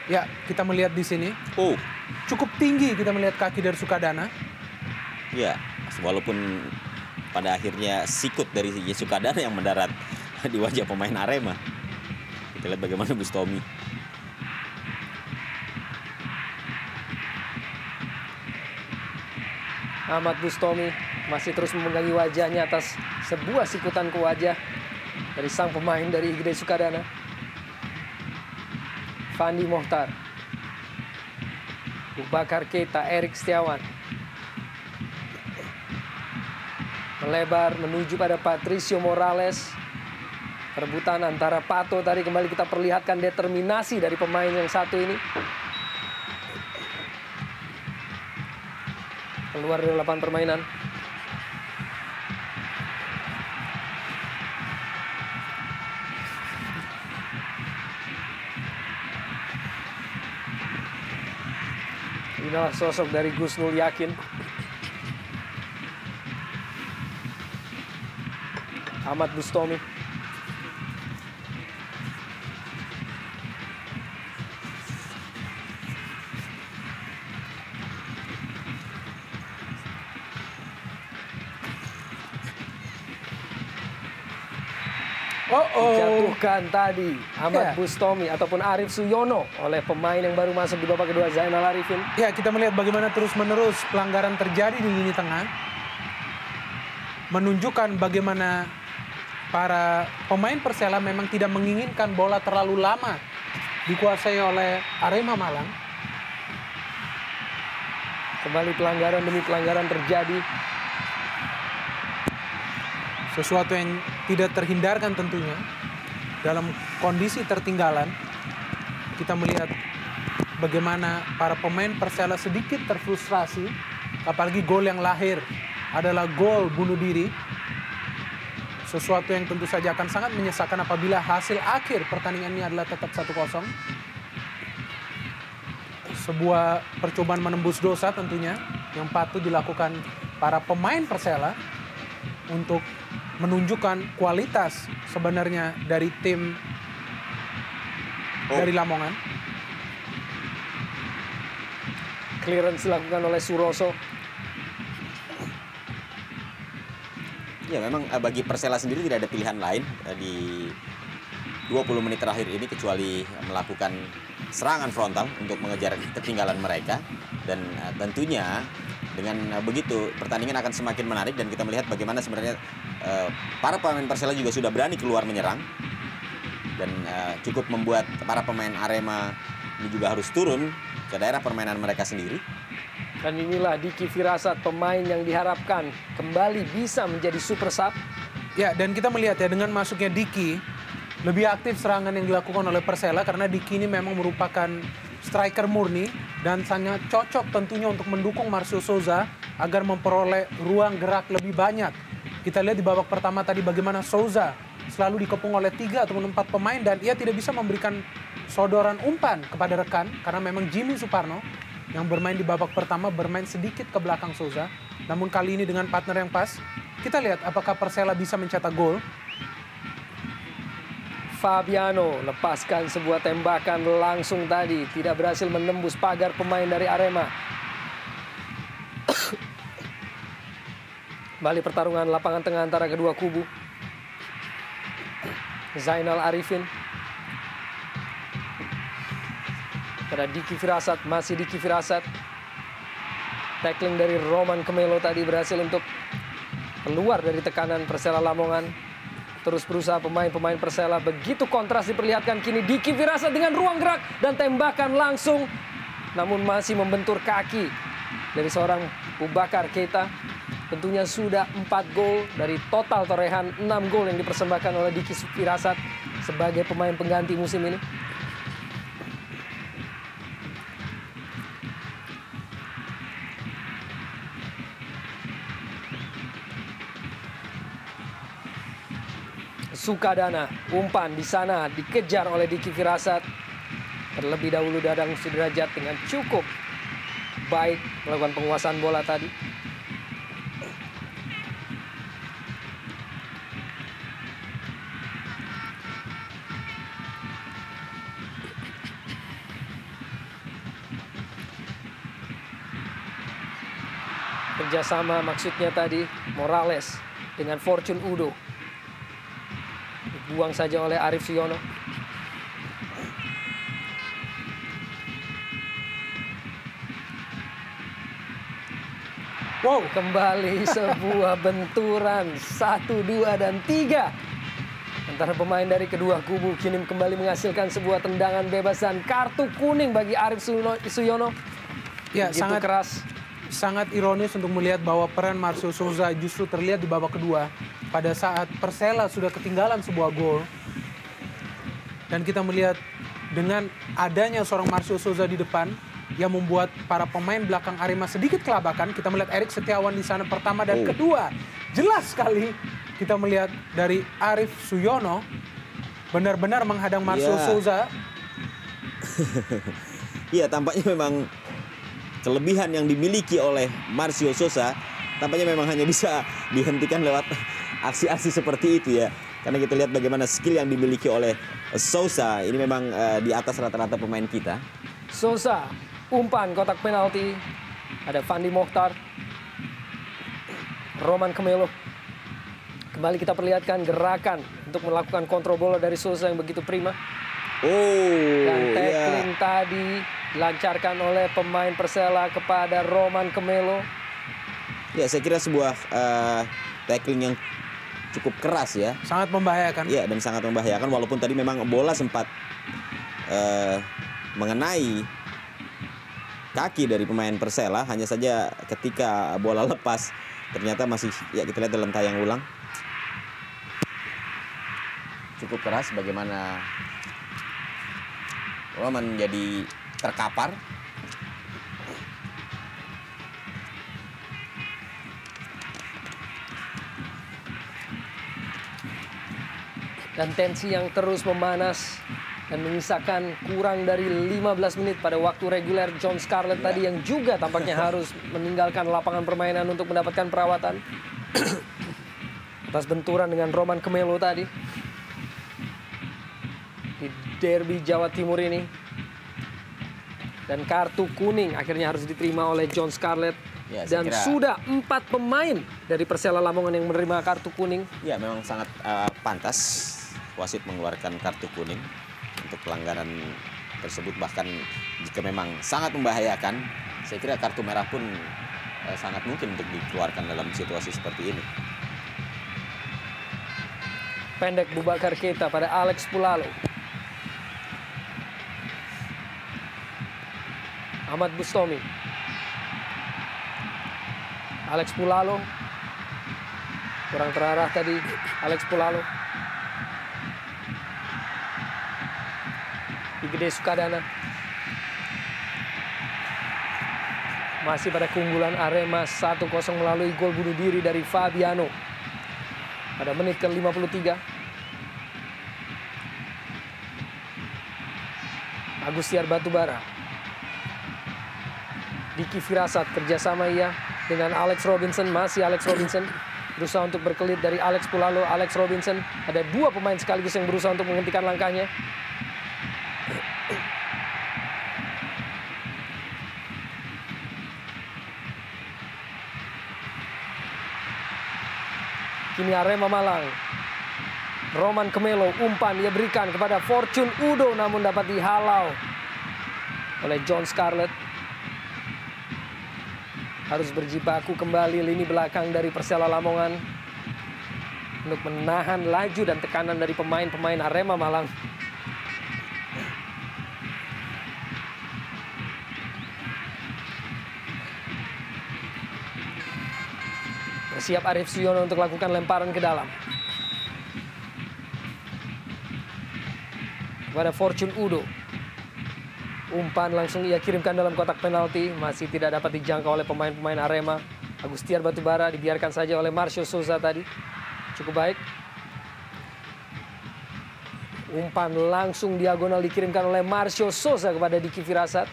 Ya, kita melihat di sini. Cukup tinggi kita melihat kaki dari Sukadana. Ya, walaupun pada akhirnya sikut dari Sukadana yang mendarat di wajah pemain Arema. Kita lihat bagaimana Bustomi. Ahmad Bustomi masih terus memegangi wajahnya atas sebuah sikutan ke wajah dari sang pemain dari I Gede Sukadana. Fandi Mohtar, Bubakar Keita, Erik Setiawan. Melebar menuju pada Patricio Morales. Perebutan antara Pato tadi kembali kita perlihatkan determinasi dari pemain yang satu ini. Keluar dari lapangan permainan. Inilah sosok dari Gusnul Yakin. Ahmad Bustomi. Dijatuhkan tadi Ahmad Bustomi ataupun Arif Suyono oleh pemain yang baru masuk di babak kedua, Zainal Arifin. Ya, kita melihat bagaimana terus-menerus pelanggaran terjadi di lini tengah. Menunjukkan bagaimana para pemain Persela memang tidak menginginkan bola terlalu lama dikuasai oleh Arema Malang. Kembali pelanggaran demi pelanggaran terjadi. Sesuatu yang tidak terhindarkan tentunya. Dalam kondisi tertinggalan, kita melihat bagaimana para pemain Persela sedikit terfrustrasi. Apalagi gol yang lahir adalah gol bunuh diri. Sesuatu yang tentu saja akan sangat menyesalkan apabila hasil akhir pertandingan ini adalah tetap 1-0. Sebuah percobaan menembus dosa tentunya yang patut dilakukan para pemain Persela untuk menunjukkan kualitas sebenarnya dari tim dari Lamongan. Clearance dilakukan oleh Suroso. Ya, memang bagi Persela sendiri tidak ada pilihan lain di 20 menit terakhir ini kecuali melakukan serangan frontal untuk mengejar ketinggalan mereka. Dan tentunya dengan begitu pertandingan akan semakin menarik dan kita melihat bagaimana sebenarnya para pemain Persela juga sudah berani keluar menyerang. Dan cukup membuat para pemain Arema ini juga harus turun ke daerah permainan mereka sendiri. Dan inilah Diki Firasat, pemain yang diharapkan kembali bisa menjadi super sub. Ya, dan kita melihat ya dengan masuknya Diki, lebih aktif serangan yang dilakukan oleh Persela karena Diki ini memang merupakan striker murni dan sangat cocok tentunya untuk mendukung Marcio Souza agar memperoleh ruang gerak lebih banyak. Kita lihat di babak pertama tadi bagaimana Souza selalu dikepung oleh 3 ataupun 4 pemain dan ia tidak bisa memberikan sodoran umpan kepada rekan karena memang Jimmy Suparno yang bermain di babak pertama bermain sedikit ke belakang Souza. Namun kali ini dengan partner yang pas, kita lihat apakah Persela bisa mencetak gol. Fabiano lepaskan sebuah tembakan langsung tadi, tidak berhasil menembus pagar pemain dari Arema. Kembali pertarungan lapangan tengah antara kedua kubu. Zainal Arifin. pada Diki Firasat, masih Diki Firasat. Tackling dari Roman Kemelo tadi berhasil untuk keluar dari tekanan Persela Lamongan. Terus berusaha pemain-pemain Persela, begitu kontras diperlihatkan kini Diki Firasat dengan ruang gerak dan tembakan langsung. Namun masih membentur kaki dari seorang Boubacar Keita. Tentunya sudah 4 gol dari total torehan 6 gol yang dipersembahkan oleh Diki Firasat sebagai pemain pengganti musim ini. Sukadana, umpan di sana dikejar oleh Diki Firasat. Terlebih dahulu Dadang Sudrajat dengan cukup baik melakukan penguasaan bola tadi. Kerjasama maksudnya tadi Morales dengan Fortune Udo. Dibuang saja oleh Arif Suyono. Wow, kembali sebuah benturan 1, 2, dan 3 antara pemain dari kedua kubu. Kini kembali menghasilkan sebuah tendangan bebas dan kartu kuning bagi Arif Suyono. Ya, begitu keras. Sangat ironis untuk melihat bahwa peran Marcio Souza justru terlihat di babak kedua pada saat Persela sudah ketinggalan sebuah gol. Dan kita melihat dengan adanya seorang Marcio Souza di depan yang membuat para pemain belakang Arema sedikit kelabakan. Kita melihat Erik Setiawan di sana pertama dan kedua. Jelas sekali kita melihat dari Arif Suyono benar-benar menghadang Marcio Souza. Iya, tampaknya memang kelebihan yang dimiliki oleh Marcio Souza tampaknya memang hanya bisa dihentikan lewat aksi-aksi seperti itu ya. Karena kita lihat bagaimana skill yang dimiliki oleh Souza ini memang di atas rata-rata pemain kita. Souza, umpan kotak penalti. Ada Fandi Mokhtar. Roman Kemelo. Kembali kita perlihatkan gerakan untuk melakukan kontrol bola dari Souza yang begitu prima. Dan tackling tadi dilancarkan oleh pemain Persela kepada Roman Kemelo. Ya, saya kira sebuah tackling yang cukup keras ya. Sangat membahayakan. Ya, dan sangat membahayakan walaupun tadi memang bola sempat mengenai kaki dari pemain Persela. Hanya saja ketika bola lepas ternyata masih, ya kita lihat dalam tayang ulang. Cukup keras bagaimana Roman menjadi terkapar. Dan tensi yang terus memanas dan menyisakan kurang dari 15 menit pada waktu reguler. John Scarlett tadi yang juga tampaknya harus meninggalkan lapangan permainan untuk mendapatkan perawatan. Atas benturan dengan Roman Kemelo tadi. Di derby Jawa Timur ini. Dan kartu kuning akhirnya harus diterima oleh John Scarlett. Ya, dan sudah 4 pemain dari Persela Lamongan yang menerima kartu kuning. Ya, memang sangat pantas wasit mengeluarkan kartu kuning untuk pelanggaran tersebut. Bahkan jika memang sangat membahayakan, saya kira kartu merah pun sangat mungkin untuk dikeluarkan dalam situasi seperti ini. Pendek Boubacar Keita pada Alex Pulalo. Ahmad Bustomi. Alex Pulalo. Kurang terarah tadi Alex Pulalo. Igede Sukadana. Masih pada keunggulan Arema 1-0 melalui gol bunuh diri dari Fabiano pada menit ke-53. Agustiar Batubara. Diki Firasat kerjasama ia dengan Alex Robinson. Masih Alex Robinson berusaha untuk berkelit dari Alex Pulalo. Alex Robinson, ada 2 pemain sekaligus yang berusaha untuk menghentikan langkahnya. Kini Arema Malang. Roman Kemelo, umpan ia berikan kepada Fortune Udo namun dapat dihalau oleh John Scarlett. Harus berjibaku kembali lini belakang dari Persela Lamongan untuk menahan laju dan tekanan dari pemain-pemain Arema Malang. Bersiap Arif Suyono untuk lakukan lemparan ke dalam. Kepada Fortune Udo. Umpan langsung ia kirimkan dalam kotak penalti. Masih tidak dapat dijangkau oleh pemain-pemain Arema. Agustiar Batubara dibiarkan saja oleh Marcio Souza tadi. Cukup baik. Umpan langsung diagonal dikirimkan oleh Marcio Souza kepada Diki Firasat.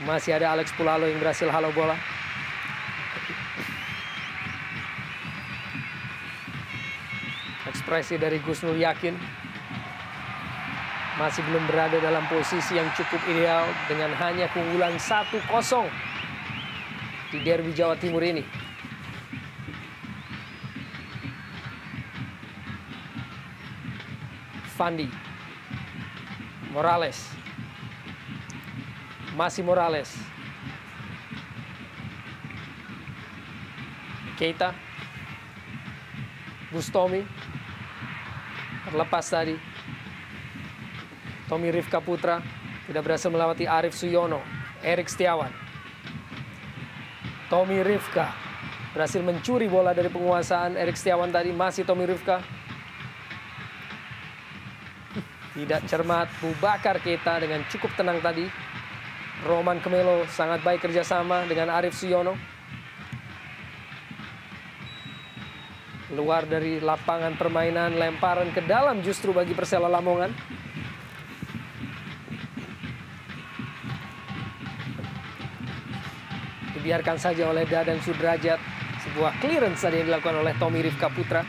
Masih ada Alex Pulalo yang berhasil halau bola. Ekspresi dari Gus Nur Yakin masih belum berada dalam posisi yang cukup ideal dengan hanya keunggulan 1-0 di derby Jawa Timur ini. Fandi Morales, masih Morales, Keita, Bustomi, terlepas tadi. Tommy Rifka Putra tidak berhasil melewati Arif Suyono. Erik Setiawan. Tommy Rifka berhasil mencuri bola dari penguasaan Erik Setiawan tadi. Masih Tommy Rifka. Tidak cermat. Bubakar Keita dengan cukup tenang tadi. Roman Kemelo sangat baik kerjasama dengan Arif Suyono. Luar dari lapangan permainan, lemparan ke dalam justru bagi Persela Lamongan. Dibiarkan saja oleh Dadan Sudrajat. Sebuah clearance tadi yang dilakukan oleh Tommy Rifka Putra.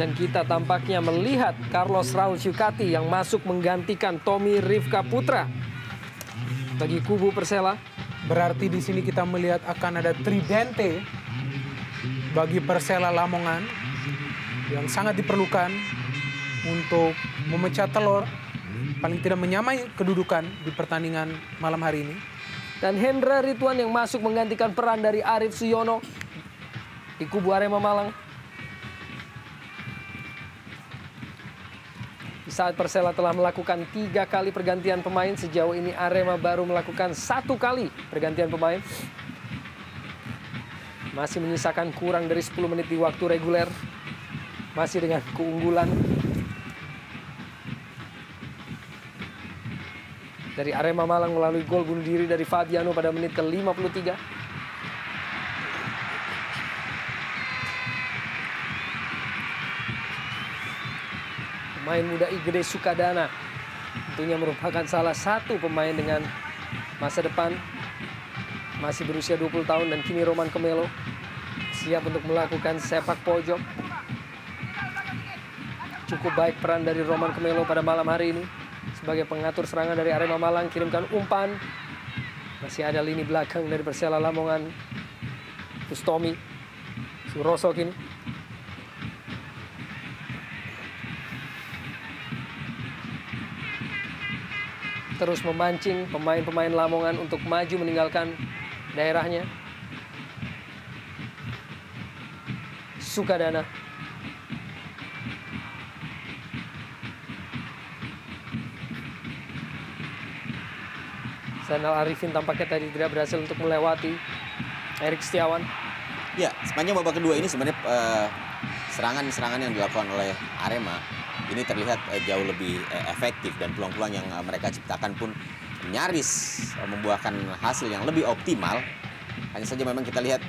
Dan kita tampaknya melihat Carlos Raul Syukati yang masuk menggantikan Tommy Rifka Putra bagi kubu Persela. Berarti di sini kita melihat akan ada tridente bagi Persela Lamongan yang sangat diperlukan untuk memecah telur, paling tidak menyamai kedudukan di pertandingan malam hari ini. Dan Hendra Ridwan yang masuk menggantikan peran dari Arif Suyono di kubu Arema Malang. Di saat Persela telah melakukan 3 kali pergantian pemain, sejauh ini Arema baru melakukan 1 kali pergantian pemain. Masih menyisakan kurang dari 10 menit di waktu reguler. Masih dengan keunggulan dari Arema Malang melalui gol bunuh diri dari Fabiano pada menit ke-53. Pemain muda Igede Sukadana tentunya merupakan salah satu pemain dengan masa depan. Masih berusia 20 tahun dan kini Roman Kemelo siap untuk melakukan sepak pojok. Cukup baik peran dari Roman Kemelo pada malam hari ini. Sebagai pengatur serangan dari Arema Malang, kirimkan umpan. Masih ada lini belakang dari Persela Lamongan. Bustomi, Suroso kini. Terus memancing pemain-pemain Lamongan untuk maju meninggalkan daerahnya. Sukadana. Zainal Arifin tampaknya tadi tidak berhasil untuk melewati Erik Setiawan. Ya, sepanjang babak kedua ini sebenarnya serangan-serangan yang dilakukan oleh Arema ini terlihat jauh lebih efektif dan peluang-peluang yang mereka ciptakan pun nyaris membuahkan hasil yang lebih optimal. Hanya saja memang kita lihat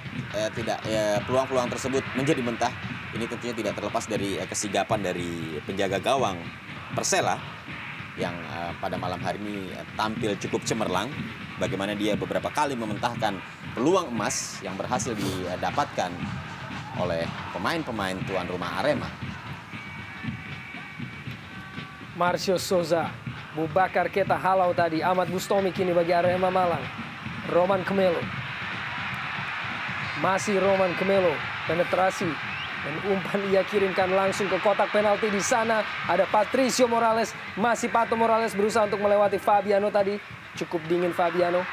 peluang-peluang tersebut menjadi mentah. Ini tentunya tidak terlepas dari kesigapan dari penjaga gawang Persela yang pada malam hari ini tampil cukup cemerlang. Bagaimana dia beberapa kali mementahkan peluang emas yang berhasil didapatkan oleh pemain-pemain tuan rumah Arema. Marcio Souza, Bubakar Keita halau tadi, Ahmad Bustomi kini bagi Arema Malang. Roman Kemelo. Masih Roman Kemelo, penetrasi Dan umpan ia kirimkan langsung ke kotak penalti. Di sana ada Patricio Morales. Masih Pato Morales berusaha untuk melewati Fabiano tadi. Cukup dingin Fabiano.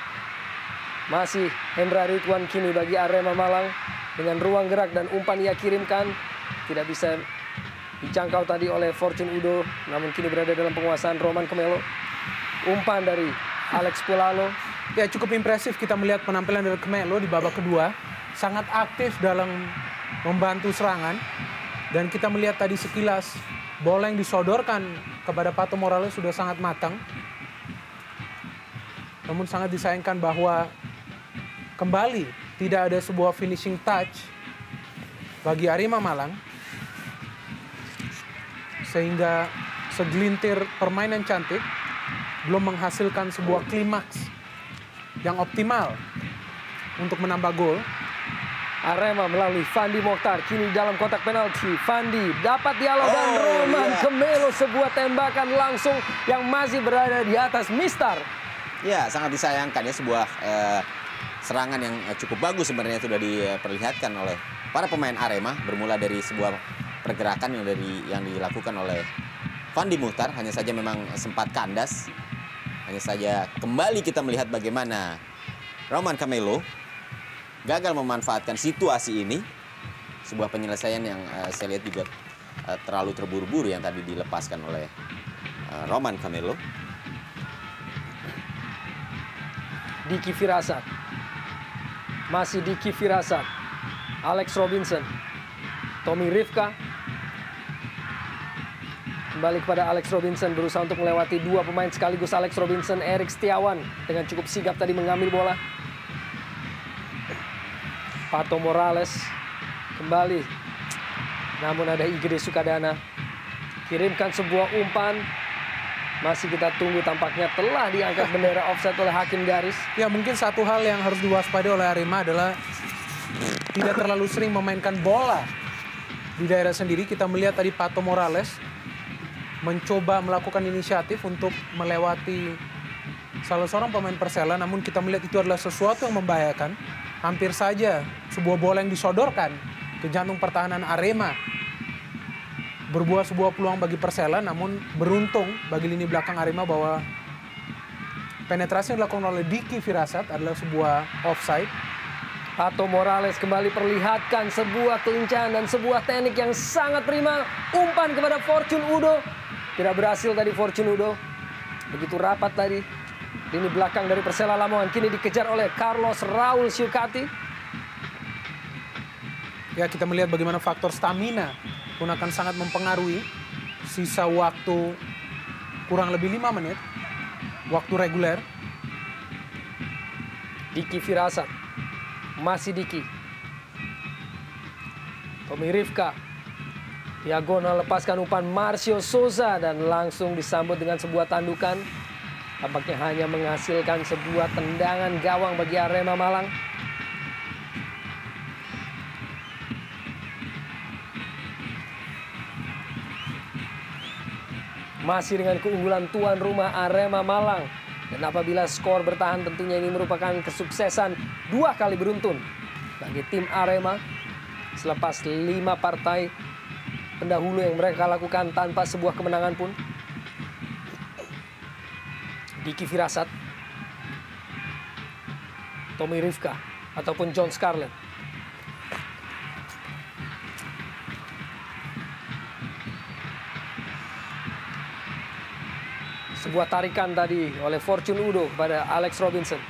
Masih Hendra Ridwan kini bagi Arema Malang. Dengan ruang gerak dan umpan ia kirimkan. Tidak bisa dijangkau tadi oleh Fortune Udo. Namun kini berada dalam penguasaan Roman Camelo. Umpan dari Alex Pulalo. Ya, cukup impresif kita melihat penampilan dari Camelo di babak kedua. Sangat aktif dalam membantu serangan. Dan kita melihat tadi sekilas bola yang disodorkan kepada Pato Morales sudah sangat matang. Namun sangat disayangkan bahwa kembali tidak ada sebuah finishing touch bagi Arema Malang. Sehingga segelintir permainan cantik belum menghasilkan sebuah klimaks yang optimal untuk menambah gol. Arema melalui Fandi Mokhtar kini dalam kotak penalti. Fandi dapat dialog dan Roman Camelo, sebuah tembakan langsung yang masih berada di atas Mistar. Ya, sangat disayangkan ya, sebuah serangan yang cukup bagus sebenarnya sudah diperlihatkan oleh para pemain Arema, bermula dari sebuah pergerakan yang dilakukan oleh Fandi Mokhtar. Hanya saja memang sempat kandas. Hanya saja kembali kita melihat bagaimana Roman Camelo gagal memanfaatkan situasi ini. Sebuah penyelesaian yang saya lihat juga terlalu terburu-buru yang tadi dilepaskan oleh Roman Camelo. Diki Firasat. Masih Diki Firasat. Alex Robinson. Tommy Rifka. Kembali kepada Alex Robinson, berusaha untuk melewati dua pemain sekaligus. Alex Robinson, Erik Setiawan dengan cukup sigap tadi mengambil bola. Pato Morales kembali. Namun ada Igede Sukadana. Kirimkan sebuah umpan. Masih kita tunggu, tampaknya telah diangkat bendera offside oleh hakim garis. Ya, mungkin satu hal yang harus diwaspadai oleh Arema adalah tidak terlalu sering memainkan bola di daerah sendiri. Kita melihat tadi Pato Morales mencoba melakukan inisiatif untuk melewati salah seorang pemain Persela. Namun kita melihat itu adalah sesuatu yang membahayakan. Hampir saja sebuah bola yang disodorkan ke jantung pertahanan Arema berbuah sebuah peluang bagi Persela. Namun beruntung bagi lini belakang Arema bahwa penetrasi yang dilakukan oleh Diki Firasat adalah sebuah offside. Pato Morales kembali perlihatkan sebuah kelincahan dan sebuah teknik yang sangat prima. Umpan kepada Fortune Udo. Tidak berhasil tadi Fortune Udo. Begitu rapat tadi. Lini belakang dari Persela Lamongan kini dikejar oleh Carlos Raul Syukati. Ya, kita melihat bagaimana faktor stamina pun akan sangat mempengaruhi. Sisa waktu kurang lebih 5 menit. Waktu reguler. Diki Firasat. Masih Diki. Tommy Rifka. Diagonal lepaskan umpan Marcio Souza dan langsung disambut dengan sebuah tandukan. Tampaknya hanya menghasilkan sebuah tendangan gawang bagi Arema Malang. Masih dengan keunggulan tuan rumah Arema Malang. Dan apabila skor bertahan, tentunya ini merupakan kesuksesan 2 kali beruntun bagi tim Arema selepas 5 partai pendahulu yang mereka lakukan tanpa sebuah kemenangan pun. Diki Firasat, Tommy Rifka ataupun John Scarlett. Sebuah tarikan tadi oleh Fortune Udo kepada Alex Robinson.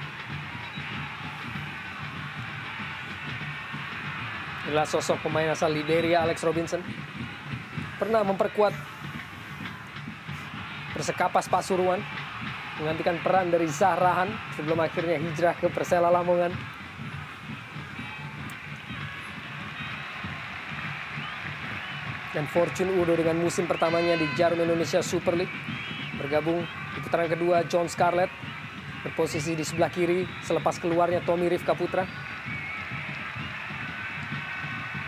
Inilah sosok pemain asal Liberia, Alex Robinson. Pernah memperkuat Persekapas Pasuruan, menggantikan peran dari Zahrahan sebelum akhirnya hijrah ke Persela Lamongan. Dan Fortune Udo dengan musim pertamanya di Jarum Indonesia Super League. Bergabung di putaran kedua John Scarlett. Berposisi di sebelah kiri selepas keluarnya Tommy Rifka Putra.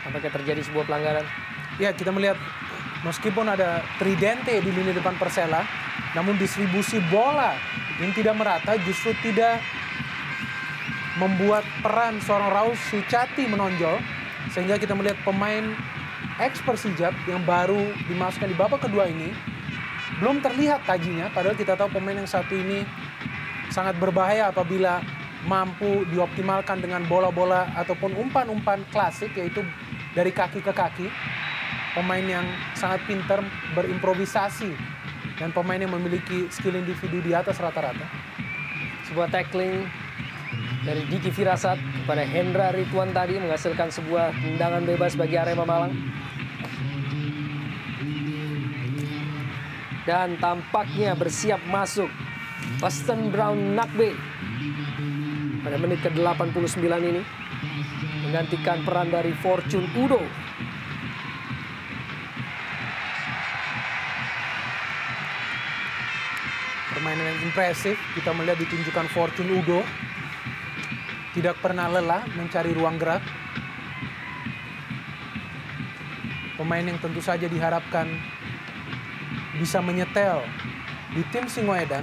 Tampaknya terjadi sebuah pelanggaran. Ya, kita melihat meskipun ada tridente di lini depan Persela, namun distribusi bola yang tidak merata justru tidak membuat peran seorang Raul Syukati menonjol. Sehingga kita melihat pemain ex Persijap yang baru dimasukkan di babak kedua ini belum terlihat tajinya, padahal kita tahu pemain yang satu ini sangat berbahaya apabila mampu dioptimalkan dengan bola-bola ataupun umpan-umpan klasik, yaitu dari kaki ke kaki. Pemain yang sangat pintar berimprovisasi dan pemain yang memiliki skill individu di atas rata-rata. Sebuah tackling dari Diki Firasat kepada Hendra Ridwan tadi menghasilkan sebuah tendangan bebas bagi Arema Malang. Dan tampaknya bersiap masuk Boston Brown Nakbe pada menit ke-89 ini menggantikan peran dari Fortune Udo. Permainan yang impresif, kita melihat ditunjukkan Fortune Udo. Tidak pernah lelah mencari ruang gerak. Pemain yang tentu saja diharapkan bisa menyetel di tim Singoedan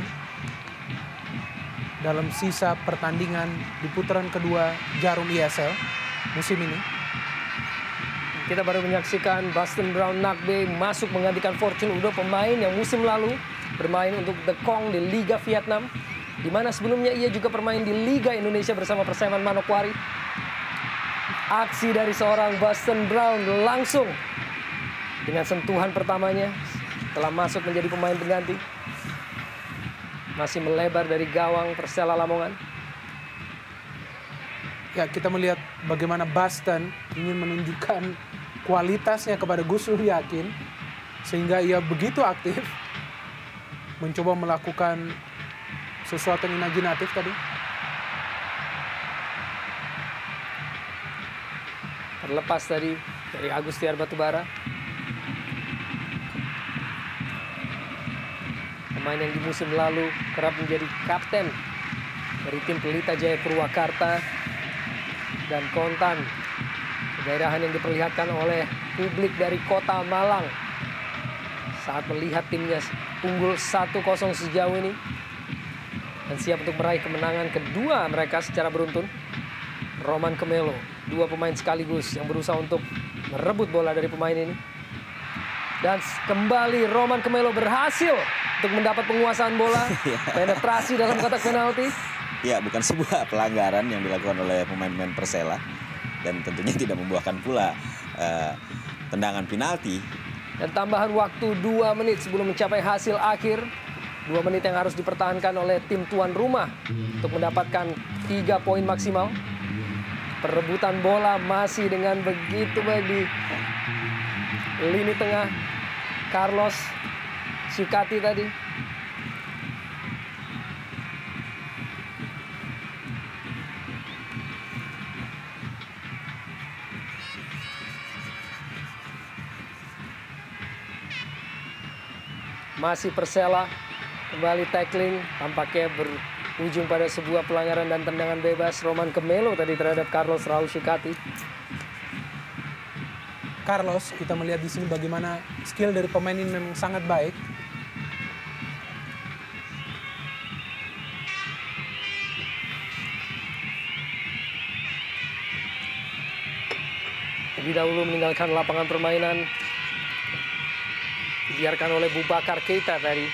dalam sisa pertandingan di putaran kedua Jarum ISL musim ini. Kita baru menyaksikan Boston Brown Nakbe masuk menggantikan Fortune Udo, pemain yang musim lalu bermain untuk The Kong di Liga Vietnam, di mana sebelumnya ia juga bermain di Liga Indonesia bersama Perseman Manokwari. Aksi dari seorang Boston Brown langsung dengan sentuhan pertamanya telah masuk menjadi pemain pengganti. Masih melebar dari gawang Persela Lamongan. Ya, kita melihat bagaimana Boston ingin menunjukkan kualitasnya kepada Gus Dur Yakin, sehingga ia begitu aktif mencoba melakukan sesuatu yang imajinatif tadi. Terlepas tadi dari Agustiar Batubara. Pemain yang di musim lalu kerap menjadi kapten dari tim Pelita Jaya Purwakarta dan Kontan. Kegairahan yang diperlihatkan oleh publik dari kota Malang saat melihat timnya unggul 1-0 sejauh ini dan siap untuk meraih kemenangan kedua mereka secara beruntun. Roman Kemelo, dua pemain sekaligus yang berusaha untuk merebut bola dari pemain ini. Dan kembali Roman Kemelo berhasil untuk mendapat penguasaan bola, penetrasi dalam kotak penalti. Ya, bukan sebuah pelanggaran yang dilakukan oleh pemain-pemain Persela dan tentunya tidak membuahkan pula tendangan penalti. Dan tambahan waktu 2 menit sebelum mencapai hasil akhir. 2 menit yang harus dipertahankan oleh tim tuan rumah untuk mendapatkan 3 poin maksimal. Perebutan bola masih dengan begitu baik di lini tengah. Carlos Sukati tadi. Masih Persela, kembali tackling, tampaknya berujung pada sebuah pelanggaran dan tendangan bebas Roman Kemelo tadi terhadap Carlos Raul Sukati. Carlos, kita melihat di sini bagaimana skill dari pemain ini memang sangat baik. Lebih dahulu meninggalkan lapangan permainan dibiarkan oleh Bubakar Keita tadi.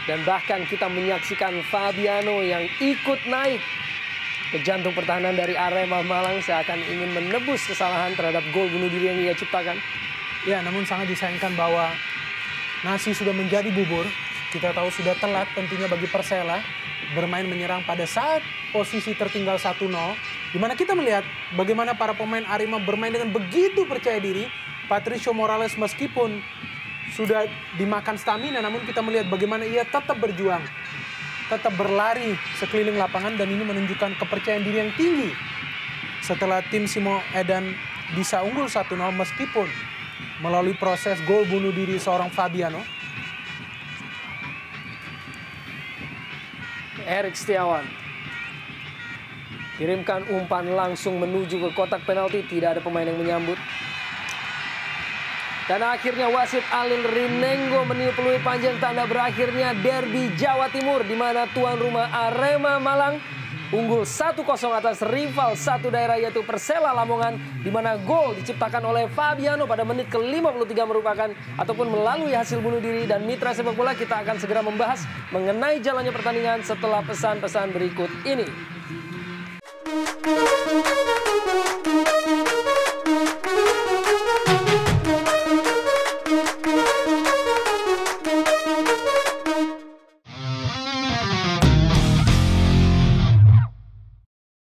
Dan bahkan kita menyaksikan Fabiano yang ikut naik ke jantung pertahanan dari Arema Malang seakan ingin menebus kesalahan terhadap gol bunuh diri yang ia ciptakan. Ya, namun sangat disayangkan bahwa nasi sudah menjadi bubur. Kita tahu sudah telat tentunya bagi Persela bermain menyerang pada saat posisi tertinggal 1-0. Di mana kita melihat bagaimana para pemain Arema bermain dengan begitu percaya diri. Patricio Morales meskipun sudah dimakan stamina, namun kita melihat bagaimana ia tetap berjuang, tetap berlari sekeliling lapangan, dan ini menunjukkan kepercayaan diri yang tinggi setelah tim Singoedan bisa unggul 1-0 meskipun melalui proses gol bunuh diri seorang Fabiano. Erik Setiawan kirimkan umpan langsung menuju ke kotak penalti, tidak ada pemain yang menyambut. Dan akhirnya wasit Alil Rinengo meniup peluit panjang, tanda berakhirnya derby Jawa Timur, di mana tuan rumah Arema Malang unggul 1-0 atas rival satu daerah yaitu Persela Lamongan, di mana gol diciptakan oleh Fabiano pada menit ke-53 merupakan ataupun melalui hasil bunuh diri. Dan mitra sepak bola, kita akan segera membahas mengenai jalannya pertandingan setelah pesan-pesan berikut ini.